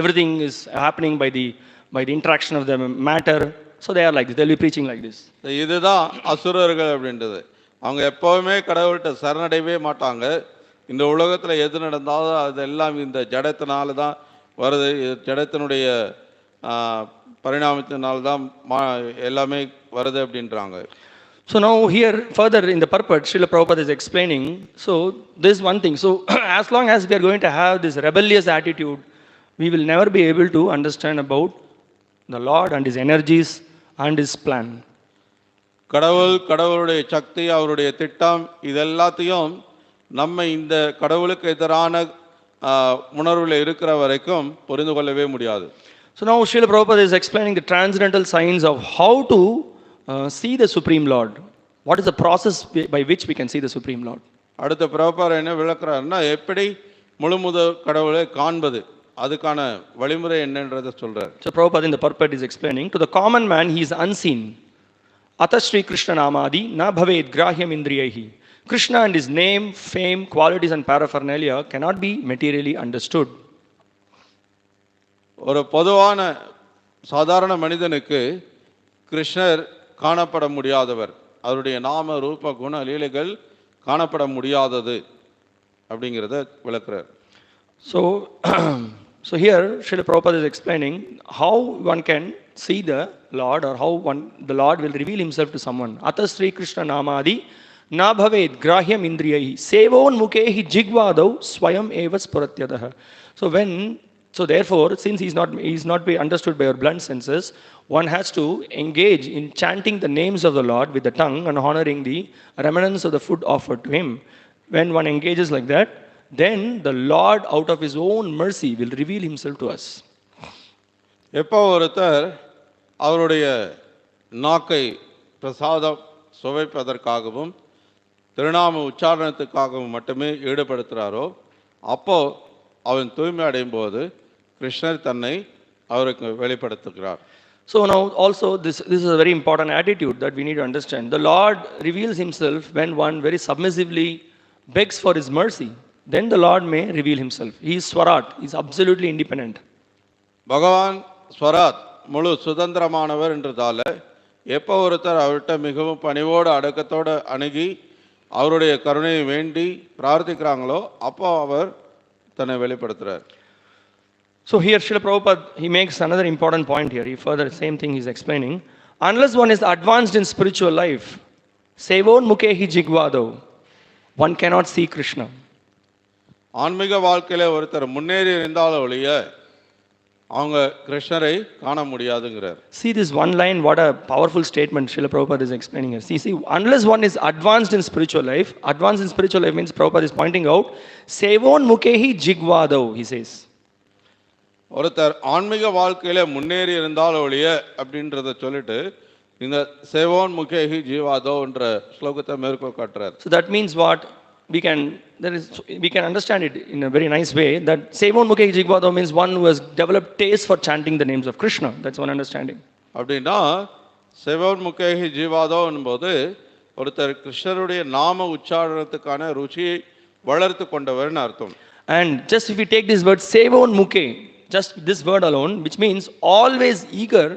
A: everything is happening by the interaction of the matter. So they are like this. They will be preaching like this.
B: இதுதான் அசுரர்கள் அப்படின்றது. அவங்க எப்பவுமே கடவுள்கிட்ட சரணடையவே மாட்டாங்க. இந்த உலகத்தில் எது நடந்தாலும் அதெல்லாம் இந்த ஜடத்தினால தான் வருது, ஜடத்தினுடைய பரிணாமத்தினால்தான் எல்லாமே வருது அப்படின்றாங்க.
A: So now here further in the purport, Srila Prabhupada is explaining, so this one thing, so as long as we are going to have this rebellious attitude, we will never be able to understand about the Lord and His energies and His plan.
B: கடவுளுடைய சக்தி, அவருடைய திட்டம், இதெல்லாத்தையும் நம்ம இந்த கடவுளுக்கு எதிரான உணர்வில் இருக்கிற வரைக்கும் புரிந்து கொள்ளவே முடியாது.
A: So now Srila Prabhupada is explaining the transcendental signs of how to see the Supreme Lord. What is the process by which we can see the Supreme Lord?
B: அடுத்த பிரபார் என்ன விளக்குறாருன்னா, எப்படி முழுமுதற் கடவுளை காண்பது, அதுக்கான வழிமுறை என்னன்றதை சொல்றார்.
A: So Prabhupada in the purport is explaining, to the common man he is unseen. Atha Shri Krishna Namadi na bhaved grahyam indriyahi. Krishna and his name, fame, qualities and paraphernalia cannot be materially understood.
B: ஒரு பொதுவான சாதாரண மனிதனுக்கு கிருஷ்ணர் காணப்பட முடியாதவர், அவருடைய நாம ரூப குண லீலைகள் காணப்பட முடியாதது அப்படிங்கிறத விளக்குறார்.
A: So here Srila Prabhupada is explaining how one can see the Lord, or how the Lord will reveal himself to someone. Atha Sri Krishna Namadi na bhaved grahyam indriyahi sevon mukhehi jigvadau swayam eva spuratyadaha. So therefore, since he is not be understood by our blunt senses, one has to engage in chanting the names of the Lord with the tongue and honoring the remnants of the food offered to him. When one engages like that, then the Lord out of his own mercy will reveal himself to us.
B: எப்போ ஒருத்தர் அவருடைய நாக்கை பிரசாதம் சுவைப்பதற்காகவும் திருநாம உச்சாரணத்துக்காகவும் மட்டுமே ஈடுபடுத்துகிறாரோ, அப்போ அவன் தூய்மை அடையும் போது கிருஷ்ணர் தன்னை அவருக்கு வெளிப்படுத்துகிறார்.
A: So now also this is a very important attitude that we need to understand. The Lord reveals himself when one very submissively begs for his mercy. Then the Lord may reveal himself. He is Swarat. He is absolutely independent.
B: பகவான் ஸ்வராத், முழு சுதந்திரமானவர் என்றதால எப்போ ஒருத்தர் அவர்கிட்ட மிகவும் பணிவோடு அடக்கத்தோடு அணுகி அவருடைய கருணையை வேண்டி பிரார்த்திக்கிறாங்களோ அப்போ அவர் தன்னை வெளிப்படுத்துறார்.
A: So here Srila Prabhupada, he makes another important point here. He further same thing he is explaining. Unless one is advanced in spiritual life, sevon mukhehi jigvado, one cannot see Krishna.
B: ஆன்மீக வாழ்க்கையில ஒருத்தர் முன்னேறி இருந்தாலும் ஒழிய அவங்க கிருஷ்ணரை காண முடியாதுங்கிறார்.
A: See this one line, what a powerful statement Srila Prabhupada is explaining here. See, unless one is advanced in spiritual life means Prabhupada is pointing out, sevon mukhehi jigvado, he says.
B: ஒருத்தர் ஆன்மீக வாழ்க்கையில முன்னேறி இருந்தாலும் ஒழிய அப்படின்றத சொல்லிட்டு இந்த சேவோன் முகேஹி ஜீவாதோ என்ற ஸ்லோகத்தை மேற்கோள் காட்டுறார்.
A: So that means what? We can understand it in a very nice way, that sevon mukhehi jigvado means one who has developed taste for chanting the names of Krishna. That's one understanding.
B: அப்படின்னா சேவோன் முகேஹி ஜீவாதோ என்பது ஒருத்தர் கிருஷ்ணருடைய நாம உச்சாரணத்துக்கான ருச்சியை வளர்த்து கொண்டவர்னு அர்த்தம்.
A: And just if we take this word sevon mukhe, just this word alone, which means always eager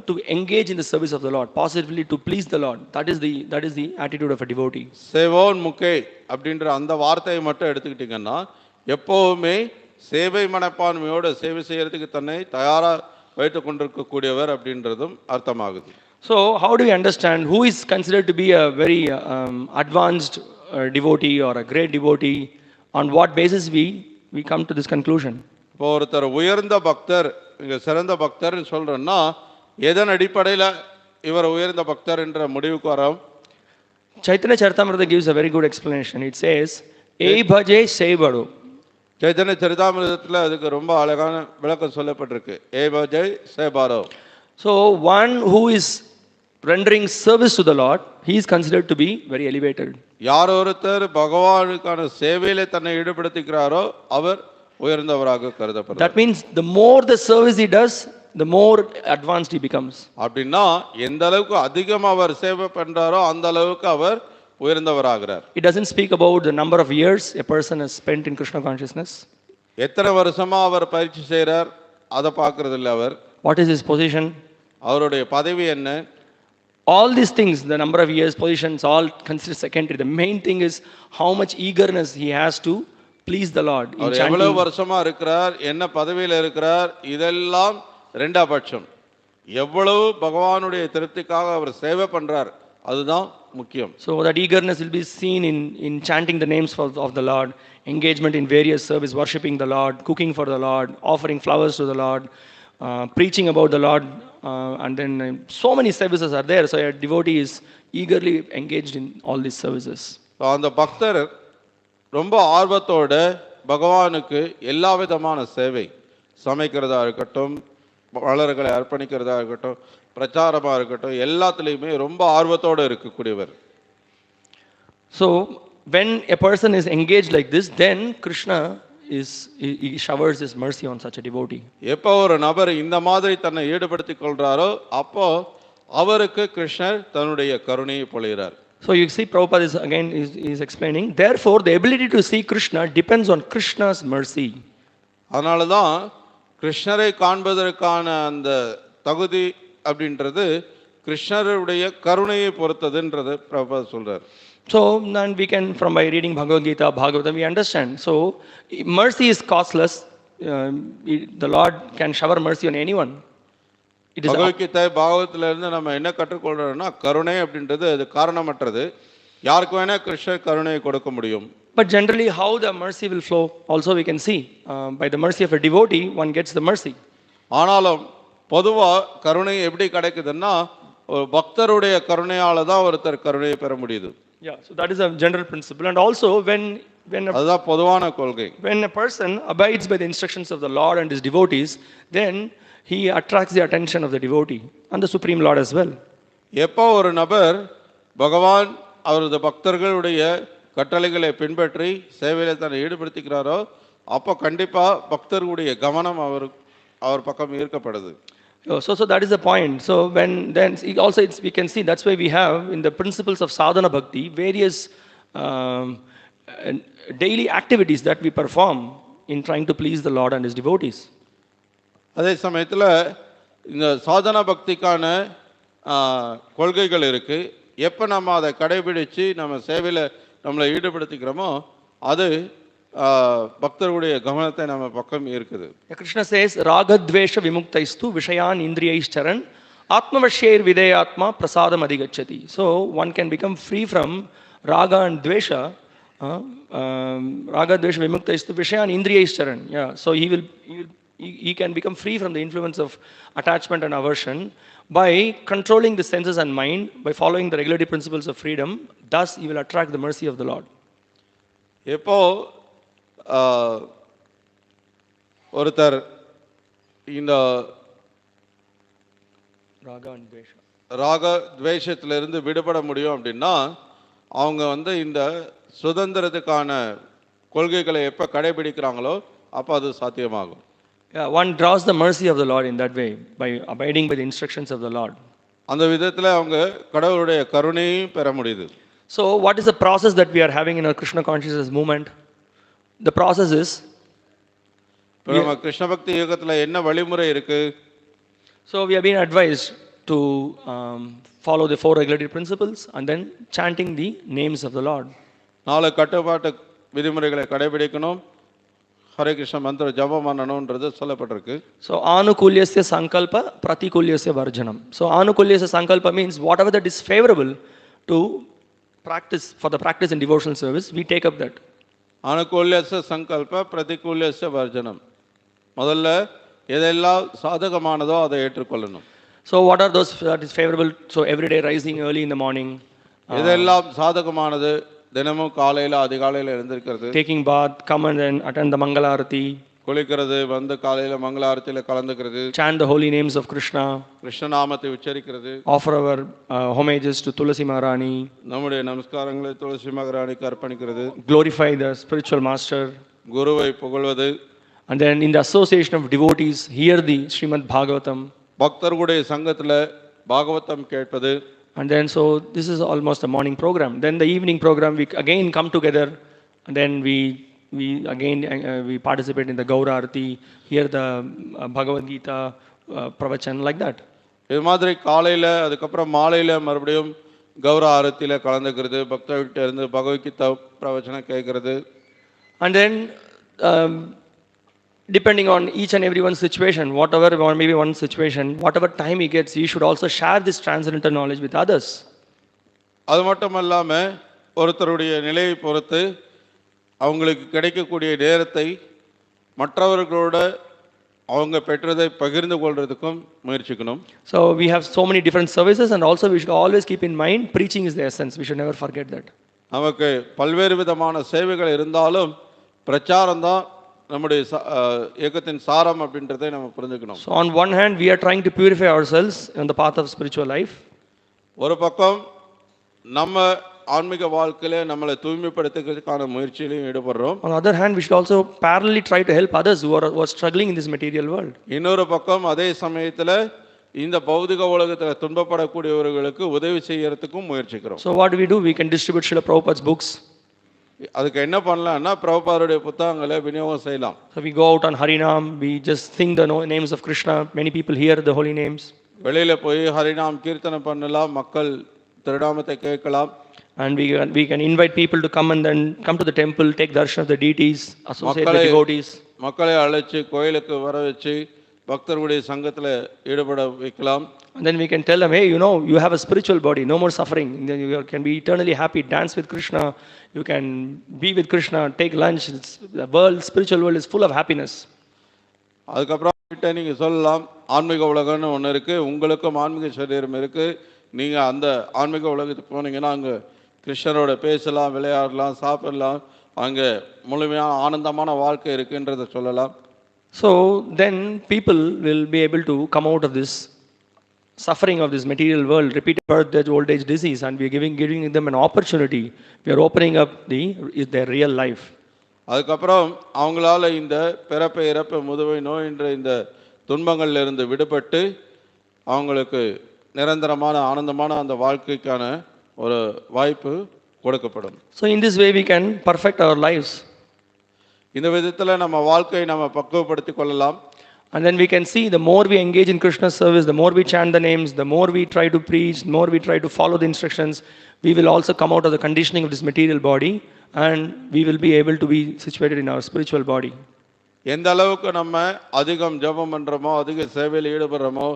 A: to engage in the service of the Lord, possibly to please the Lord. That is the attitude of a devotee.
B: சேவோன் முகே அப்படின்ற அந்த வார்த்தையை மட்டும் எடுத்துக்கிட்டீங்கன்னா எப்பவுமே சேவை மனப்பான்மையோடு சேவை செய்யறதுக்கு தன்னை தயாரா வைத்துக் கொண்டிருக்கக்கூடியவர் அப்படின்றதும் அர்த்தமாகுது.
A: So how do we understand who is considered to be a very advanced devotee or a great devotee? On what basis we come to this conclusion?
B: இப்போ ஒருத்தர் உயர்ந்த பக்தர், இங்க சிறந்த பக்தர்னு சொல்றோம்னா எதன் அடிப்படையில் இவர் உயர்ந்த பக்தர் என்ற முடிவுக்கு வரோம்?
A: Chaitanya Charitamrita gives a very good explanation. It says, "Ei bhaje sei bado."
B: Chaitanya சரிதாமிரதத்தில் அதுக்கு ரொம்ப அழகான விளக்கம் சொல்லப்பட்டிருக்கு. ஏ பஜை சேபாரோ.
A: So one who is rendering service to the Lord, he is considered to be very elevated.
B: யார் ஒருத்தர் பகவானுக்கான சேவையில தன்னை ஈடுபடுத்திக்கிறாரோ அவர் உயர்ந்தவராக கருதப்படுறார்.
A: That means the more the service he does, the more advanced he becomes.
B: அப்படின்னா எந்த அளவுக்கு அதிகமாக அவர் சேவை பண்றாரோ அந்த அளவுக்கு அவர் உயர்ந்தவராகிறார்.
A: It doesn't speak about the number of years a person has spent in Krishna consciousness.
B: எத்தனை வருஷமா அவர் பயிற்சி செய்கிறார் அதை பார்க்கறது இல்லை அவர்.
A: What is his position?
B: அவருடைய பதவி என்ன?
A: All these things, the number of years, positions, all considered secondary. The main thing is how much eagerness he has to please the Lord.
B: அவர் எவ்வளவு வருஷமா இருக்கிறார், என்ன பதவியில் இருக்கிறார், இதெல்லாம் ரெண்டாம் பட்சம். எவ்வளவு பகவானுடைய திருப்திக்காக அவர் சேவை பண்றார் அதுதான் முக்கியம்.
A: So that eagerness will be seen in chanting the names of the Lord, engagement in various service, worshipping the Lord, cooking for the Lord, offering flowers to the Lord, preaching about the Lord, and then so many services are there. So a devotee is eagerly engaged in all these services.
B: அந்த பக்தர் ரொம்ப ஆர்வத்தோட பகவானுக்கு எல்லா விதமான சேவை, சமைக்கிறதா இருக்கட்டும், மலர்களை அர்ப்பணிக்கிறதா இருக்கட்டும், பிரச்சாரமா இருக்கட்டும், எல்லாத்துலேயுமே ரொம்ப ஆர்வத்தோடு இருக்கக்கூடியவர்.
A: So when a person is engaged like this, then Krishna he showers his mercy on such a devotee.
B: எப்போ ஒரு நபர் இந்த மாதிரி தன்னை ஈடுபடுத்திக் கொள்றாரோ அப்போ அவருக்கு கிருஷ்ணர் தன்னுடைய கருணையை பொழிகிறார்.
A: So you see Prabhupada is explaining, therefore the ability to see Krishna depends on Krishna's mercy.
B: அதனால தான் கிருஷ்ணரை காண்பதற்கான அந்த தகுதி அப்படின்றது கிருஷ்ணருடைய கருணையை பொறுத்ததுன்றது பிரபுபாதர் சொல்றார்.
A: So then we can, from by reading Bhagavad Gita, Bhagavatam, we understand. So mercy is costless. The Lord can shower mercy on anyone.
B: Bhagavad Gita பாகவத்துல இருந்து நம்ம என்ன கற்றுக்கொள்றோம்னா கருணை அப்படின்றது அது காரணமற்றது. யாருக்கு வேணா கிருஷ்ணர் கருணையை கொடுக்க முடியும்.
A: But generally how the mercy will flow also we can see. By the mercy of a devotee one gets the mercy.
B: ஆனாலும் பொதுவா கருணை எப்படி கிடைக்குதுன்னா ஒரு பக்தருடைய கருணையால தான் ஒருத்தர் கருணையை பெற முடியுது.
A: Yeah, so that is a general principle. And also when
B: அதுதான் பொதுவான கொள்கை.
A: When a person abides by the instructions of the Lord and his devotees, then he attracts the attention of the devotee and the Supreme Lord as well.
B: எப்போ ஒரு நபர் பகவான் அவரது பக்தர்களுடைய கட்டளைகளை பின்பற்றி சேவையில் தன்னை ஈடுபடுத்திக்கிறாரோ அப்போ கண்டிப்பா பக்தர்களுடைய கவனம் அவர் பக்கம் ஈர்க்கப்படுது.
A: So that is the point. So then also we can see that's why we have in the principles of sadhana bhakti various daily activities that we perform in trying to please the Lord and his devotees.
B: அதே சமயத்தில் இந்த சாதனா பக்திக்கான கொள்கைகள் இருக்கு. எப்போ நம்ம அதை கடைபிடிச்சு நம்ம சேவையில் நம்மளை ஈடுபடுத்திக்கிறோமோ அது பக்தர்களுடைய கவனத்தை நம்ம பக்கம் இருக்குது.
A: Krishna says ragadvesha vimuktaistu vishayan indriyaischcharan atmavashyir videyatma prasadam adhigacchati. So one can become free from raga and dvesha. Ragadvesha vimuktaistu vishayan indriyaischcharan. Yeah, so he can become free from the influence of attachment and aversion by controlling the senses and mind, by following the regulatory principles of freedom. Thus he will attract the mercy of the Lord.
B: எப்போ ஒருத்தர் இந்த ராக துவேஷத்திலிருந்து விடுபட முடியும் அப்படின்னா அவங்க இந்த சுதந்திரத்துக்கான கொள்கைகளை எப்போ கடைபிடிக்கிறாங்களோ அப்போ அது சாத்தியமாகும்.
A: Yeah, one draws the mercy of the Lord in that way by abiding by the instructions of the Lord.
B: அந்த விதத்தில் அவங்க கடவுளுடைய கருணையும் பெற முடியுது.
A: So what is the process that we are having in our Krishna consciousness movement? The process is
B: நம்ம கிருஷ்ண பக்தி யோகத்தில் என்ன வழிமுறை இருக்கு?
A: So we have been advised to follow the 4 regulatory principles and then chanting the names of the Lord.
B: 4 கட்டுப்பாட்டு விதிமுறைகளை கடைபிடிக்கணும். ஹரே கிருஷ்ண மந்திர ஜபம் பண்ணணும்ன்றது சொல்லப்பட்டிருக்கு.
A: So anukulyasya sankalpa pratikulyasya varjanam. So anukulyasya sankalpa means whatever that is favorable to practice, for the practice in devotional service, we take up that.
B: அனுகூல்யஸ்ய சங்கல்ப பிரதிகூல்யஸ்ய வர்ஜனம். முதல்ல எதெல்லாம் சாதகமானதோ அதை ஏற்றுக்கொள்ளணும்.
A: So what are those that is favorable? So every day rising early in the morning,
B: எதெல்லாம் சாதகமானது, தினமும் காலையில் அதிகாலையில் எழுந்திருக்கிறது,
A: taking bath, come and then attend the Mangalarati,
B: குளிக்கிறது, வந்து காலையில் மங்களாரத்தியில் கலந்துக்கிறது,
A: chant the holy names of Krishna,
B: கிருஷ்ணநாமத்தை உச்சரிக்கிறது,
A: offer our homages to Tulasi Maharani,
B: நம்முடைய நமஸ்காரங்களை துளசி மகாராணிக்கு அர்ப்பணிக்கிறது,
A: glorify the spiritual master,
B: குருவை புகழ்வது,
A: and then in the association of devotees, hear the Srimad Bhagavatam.
B: பக்தர்களுடைய சங்கத்தில் பாகவதம் கேட்பது.
A: And then so this is almost a morning program. Then the evening program, we again come together, and then we again we participate in the Gaura Arati, hear the Bhagavad Gita pravachan, like that.
B: இது மாதிரி காலையில் அதுக்கப்புறம் மாலையில் மறுபடியும் கௌர ஆரத்தியில் கலந்துக்கிறது, பக்தர்கிட்ட இருந்து பகவத்கீதா பிரவச்சனம் கேட்கறது.
A: And then depending on each and everyone's situation, whatever, or maybe one situation, whatever time he gets, he should also share this transcendental knowledge with others.
B: அது மட்டும் இல்லாமல் ஒருத்தருடைய நிலையை பொறுத்து அவங்களுக்கு கிடைக்கக்கூடிய நேரத்தை மற்றவர்களோட அவங்க பெற்றதை பகிர்ந்து கொள்றதுக்கும் முயற்சிக்கணும்.
A: So we have so many different services, and also we should always keep in mind preaching is the essence. We should never forget that.
B: நமக்கு பல்வேறு விதமான சேவைகள் இருந்தாலும் பிரச்சாரம் தான் நம்முடைய இயக்கத்தின் சாரம் அப்படின்றதை நம்ம புரிஞ்சுக்கணும்.
A: So on one hand, we are trying to purify ourselves on the path of spiritual life.
B: ஒரு பக்கம் நம்ம ஆன்மீக வாழ்க்கையில நம்மளை தூய்மைப்படுத்துறதுக்கான முயற்சியிலையும் ஈடுபடுறோம்.
A: On the other hand, we should also parallelly try to help others who are struggling in this material world.
B: இன்னொரு பக்கம் அதே சமயத்துல இந்த பௌதிக உலகத்துல துன்பப்படக்கூடியவர்களுக்கு உதவி செய்யறதுக்கும் முயற்சிக்கிறோம்.
A: So what do? We can distribute Srila Prabhupada's books.
B: அதுக்கு என்ன பண்ணலாம்னா பிரபுபாதருடைய புத்தகங்களை விநியோகம் செய்யலாம்.
A: So we go out on Harinam, we just sing the names of Krishna. Many people hear the holy names.
B: வெளியில போய் ஹரிநாம் கீர்த்தனை பண்ணலாம், மக்கள் திருநாமத்தை கேட்கலாம்.
A: And we can invite people to come and then come to the temple, take darshan of the deities, associate with devotees.
B: மக்களை அழைச்சு கோயிலுக்கு வர வச்சு பக்தர்களுடைய சங்கத்துல ஈடுபட வைக்கலாம்.
A: And then we can tell them, hey, you have a spiritual body, no more suffering. Then you can be eternally happy, dance with Krishna, you can be with Krishna, take lunch. The spiritual world is full of happiness.
B: அதுக்கப்புறம் நீங்க சொல்லலாம், ஆன்மீக உலகம்னு ஒன்று இருக்கு, உங்களுக்கும் ஆன்மீக சரீரம் இருக்கு, நீங்க அந்த ஆன்மீக உலகத்துக்கு போனீங்கன்னா அங்க கிருஷ்ணரோட பேசலாம், விளையாடலாம், சாப்பிடலாம், அங்க முழுமையான ஆனந்தமான வாழ்க்கை இருக்குன்றதை சொல்லலாம்.
A: So then people will be able to come out of this suffering of this material world, repeated birth, death, old age, disease, and we are giving them an opportunity. We are opening up their real life.
B: அதுக்கப்புறம் அவங்களால இந்த பிறப்பு இறப்பு முதுமை நோய் என்ற இந்த துன்பங்கள்ல இருந்து விடுபட்டு அவங்களுக்கு நிரந்தரமான ஆனந்தமான அந்த வாழ்க்கைக்கான ஒரு வாய்ப்பு கொடுக்கப்படும்.
A: So in this way we can perfect our lives.
B: இந்த விதத்துல நம்ம வாழ்க்கையை நம்ம பக்குவப்படுத்திக் கொள்ளலாம்.
A: And then we can see, the more we engage in Krishna's service, the more we chant the names, the more we try to preach, the more we try to follow the instructions, we will also come out of the conditioning of this material body, and we will be able to be situated in our spiritual body.
B: எந்த அளவுக்கு நம்ம அதிகம் ஜெபம் பண்றோமோ, அதிக சேவையில் ஈடுபடுறோமோ,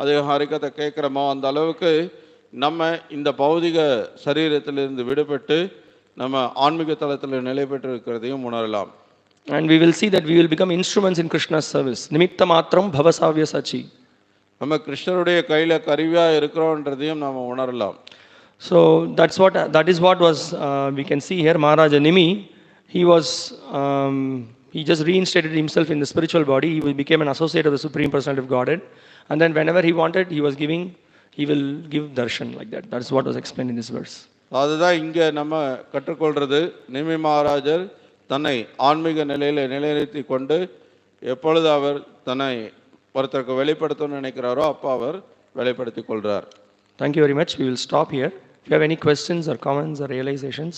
B: அதிக ஹரிகத்தை கேட்குறோமோ, அந்த அளவுக்கு நம்ம இந்த பௌதிக சரீரத்திலிருந்து விடுபட்டு நம்ம ஆன்மீக தளத்தில் நிலை பெற்று இருக்கிறதையும் உணரலாம்.
A: And we will see that we will become instruments in Krishna's service. Nimitta matram bhavasavya sachi.
B: நம்ம கிருஷ்ணருடைய கையில கருவியா இருக்கிறோம்ன்றதையும் நாம உணரலாம்.
A: So that is what was we can see here. Maharaja Nimi, he just reinstated himself in the spiritual body. He became an associate of the Supreme Personality of Godhead, and then whenever he wanted, he will give darshan, like that. That is what was explained in this verse.
B: அதுதான் இங்க நம்ம கற்றுக்கொள்றது. நிமி மகாராஜர் தன்னை ஆன்மீக நிலையில நிலைநிறுத்தி கொண்டு எப்பொழுது அவர் தன்னை ஒருத்தருக்கு வெளிப்படுத்தணும்னு நினைக்கிறாரோ அப்போ அவர் வெளிப்படுத்திக் கொள்றார்.
A: Thank you very much. We will stop here. If you have any questions or comments or realizations,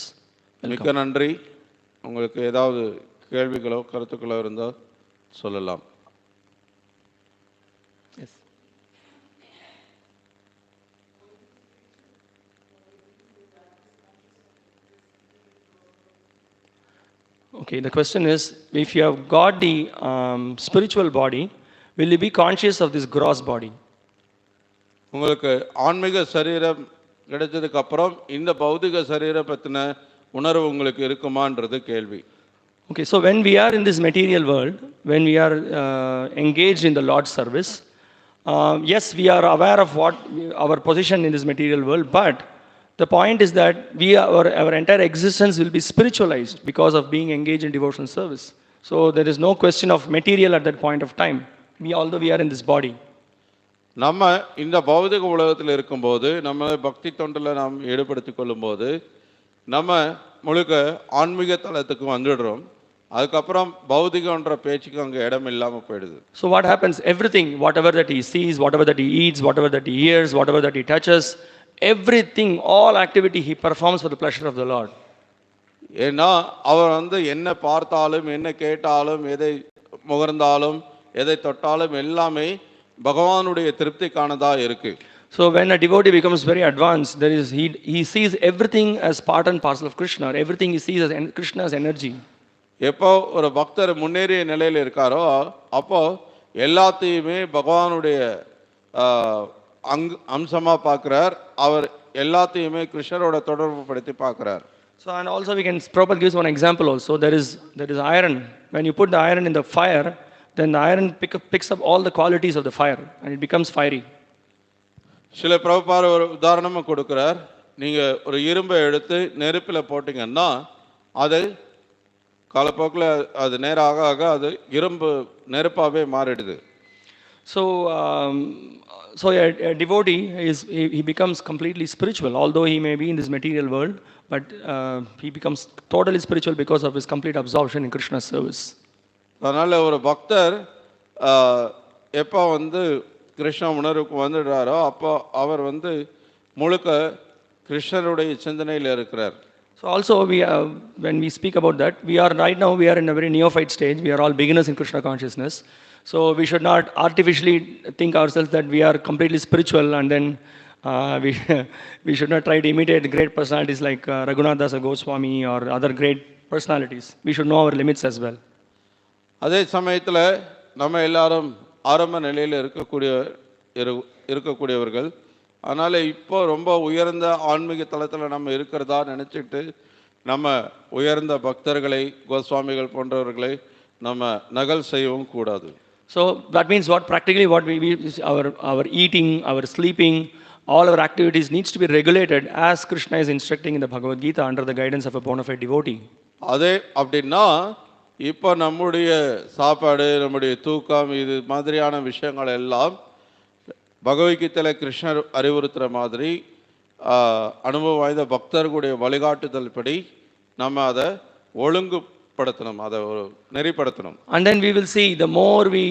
B: மிக்க நன்றி. உங்களுக்கு ஏதாவது கேள்விகளோ கருத்துக்களோ இருந்தால் சொல்லலாம்.
A: Yes. Okay, the question is, if you have got the spiritual body, will you be conscious of this gross body?
B: உங்களுக்கு ஆன்மீக சரீரம் கிடைச்சதுக்கு அப்புறம் இந்த பௌதிக சரீர பற்றின உணர்வு உங்களுக்கு இருக்குமான்றது கேள்வி.
A: Okay, so when we are in this material world, when we are engaged in the Lord's service, yes, we are aware of what our position in this material world, but the point is that our entire existence will be spiritualized because of being engaged in devotional service. So there is no question of material at that point of time, although we are in this body.
B: நம்ம இந்த பௌதிக உலகத்தில் இருக்கும்போது நம்ம பக்தி தொண்டில் நாம் ஈடுபடுத்தி கொள்ளும்போது நம்ம முழுக்க ஆன்மீக தளத்துக்கு வந்துடுறோம். அதுக்கப்புறம் பௌதிகன்ற பேச்சுக்கு அங்கே இடம் இல்லாமல் போயிடுது.
A: So what happens? Everything, whatever that he sees, whatever that he eats, whatever that he hears, whatever that he touches, everything, all activity he performs for the pleasure of the Lord.
B: ஏன்னா அவர் என்ன பார்த்தாலும் என்ன கேட்டாலும் எதை முகர்ந்தாலும் எதை தொட்டாலும் எல்லாமே பகவானுடைய திருப்திக்கானதா இருக்கு.
A: So when a devotee becomes very advanced, he sees everything as part and parcel of Krishna. Everything he sees as Krishna's energy.
B: எப்போ ஒரு பக்தர் முன்னேறிய நிலையில் இருக்காரோ அப்போ எல்லாத்தையுமே பகவானுடைய அம்சமா பார்க்கிறார். அவர் எல்லாத்தையுமே கிருஷ்ணரோட தொடர்பு படுத்தி பார்க்கிறார்.
A: So and also Prabhupada gives one example also. There is iron. When you put the iron in the fire, then the iron picks up all the qualities of the fire and it becomes fiery.
B: சில பிரபுபார் ஒரு உதாரணமாக கொடுக்கிறார். நீங்கள் ஒரு இரும்பை எடுத்து நெருப்பில் போட்டிங்கன்னா அது காலப்போக்கில் அது நேராக ஆக அது இரும்பு நெருப்பாகவே மாறிடுது.
A: So a devotee he becomes completely spiritual, although he may be in this material world, but he becomes totally spiritual because of his complete absorption in Krishna's service.
B: அதனால் ஒரு பக்தர் எப்போ கிருஷ்ண உணர்வுக்கு வந்துடுறாரோ அப்போ அவர் முழுக்க கிருஷ்ணருடைய சிந்தனையில் இருக்கிறார்.
A: So also when we speak about that, we are in a very neophyte stage. We are all beginners in Krishna consciousness. So we should not artificially think ourselves that we are completely spiritual and then we should not try to imitate great personalities like Raghunath Dasa Goswami or other great personalities. We should know our limits as well.
B: அதே சமயத்தில் நம்ம எல்லாரும் ஆரம்ப நிலையில் இருக்கக்கூடியவர்கள். அதனால் இப்போ ரொம்ப உயர்ந்த ஆன்மீக தளத்தில் நம்ம இருக்கிறதா நினச்சிட்டு நம்ம உயர்ந்த பக்தர்களை கோஸ்வாமிகள் போன்றவர்களை நம்ம நகல் செய்யவும் கூடாது.
A: So that means practically our eating, our sleeping, all our activities needs to be regulated as Krishna is instructing in the Bhagavad Gita under the guidance of a bona fide devotee.
B: அதே அப்படின்னா இப்போ நம்முடைய சாப்பாடு நம்முடைய தூக்கம் இது மாதிரியான விஷயங்கள் எல்லாம் பகவத்கீதையில் கிருஷ்ணர் அறிவுறுத்துகிற மாதிரி அனுபவம் வாய்ந்த பக்தர்களுடைய வழிகாட்டுதல் படி நம்ம அதை ஒழுங்குபடுத்தணும், அதை ஒரு நெறிப்படுத்தணும்.
A: And then we will see the more we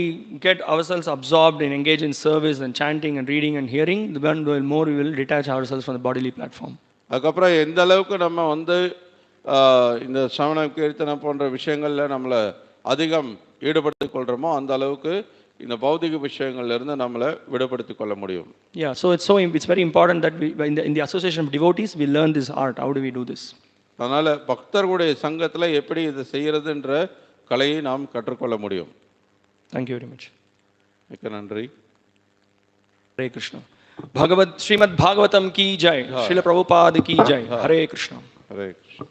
A: get ourselves absorbed and engage in service and chanting and reading and hearing, the more we will detach ourselves from the bodily platform.
B: அதுக்கப்புறம் எந்த அளவுக்கு நம்ம இந்த சமண கீர்த்தனம் போன்ற விஷயங்களில் நம்மளை அதிகம் ஈடுபடுத்திக் கொள்கிறோமோ அந்த அளவுக்கு இந்த பௌதிக விஷயங்கள்லேருந்து நம்மளை விடுபடுத்திக் கொள்ள முடியும்.
A: Yeah, so it's very important that we in the association of devotees we learn this art. How do we do this?
B: அதனால் பக்தர்களுடைய சங்கத்தில் எப்படி இதை செய்கிறதுன்ற கலையை நாம் கற்றுக்கொள்ள முடியும்.
A: Thank you very much.
B: மிக்க நன்றி.
A: Hare Krishna. Srimad Bhagavatam ki jai. Srila Prabhupada ki jai. Hare Krishna.
B: Hare Krishna.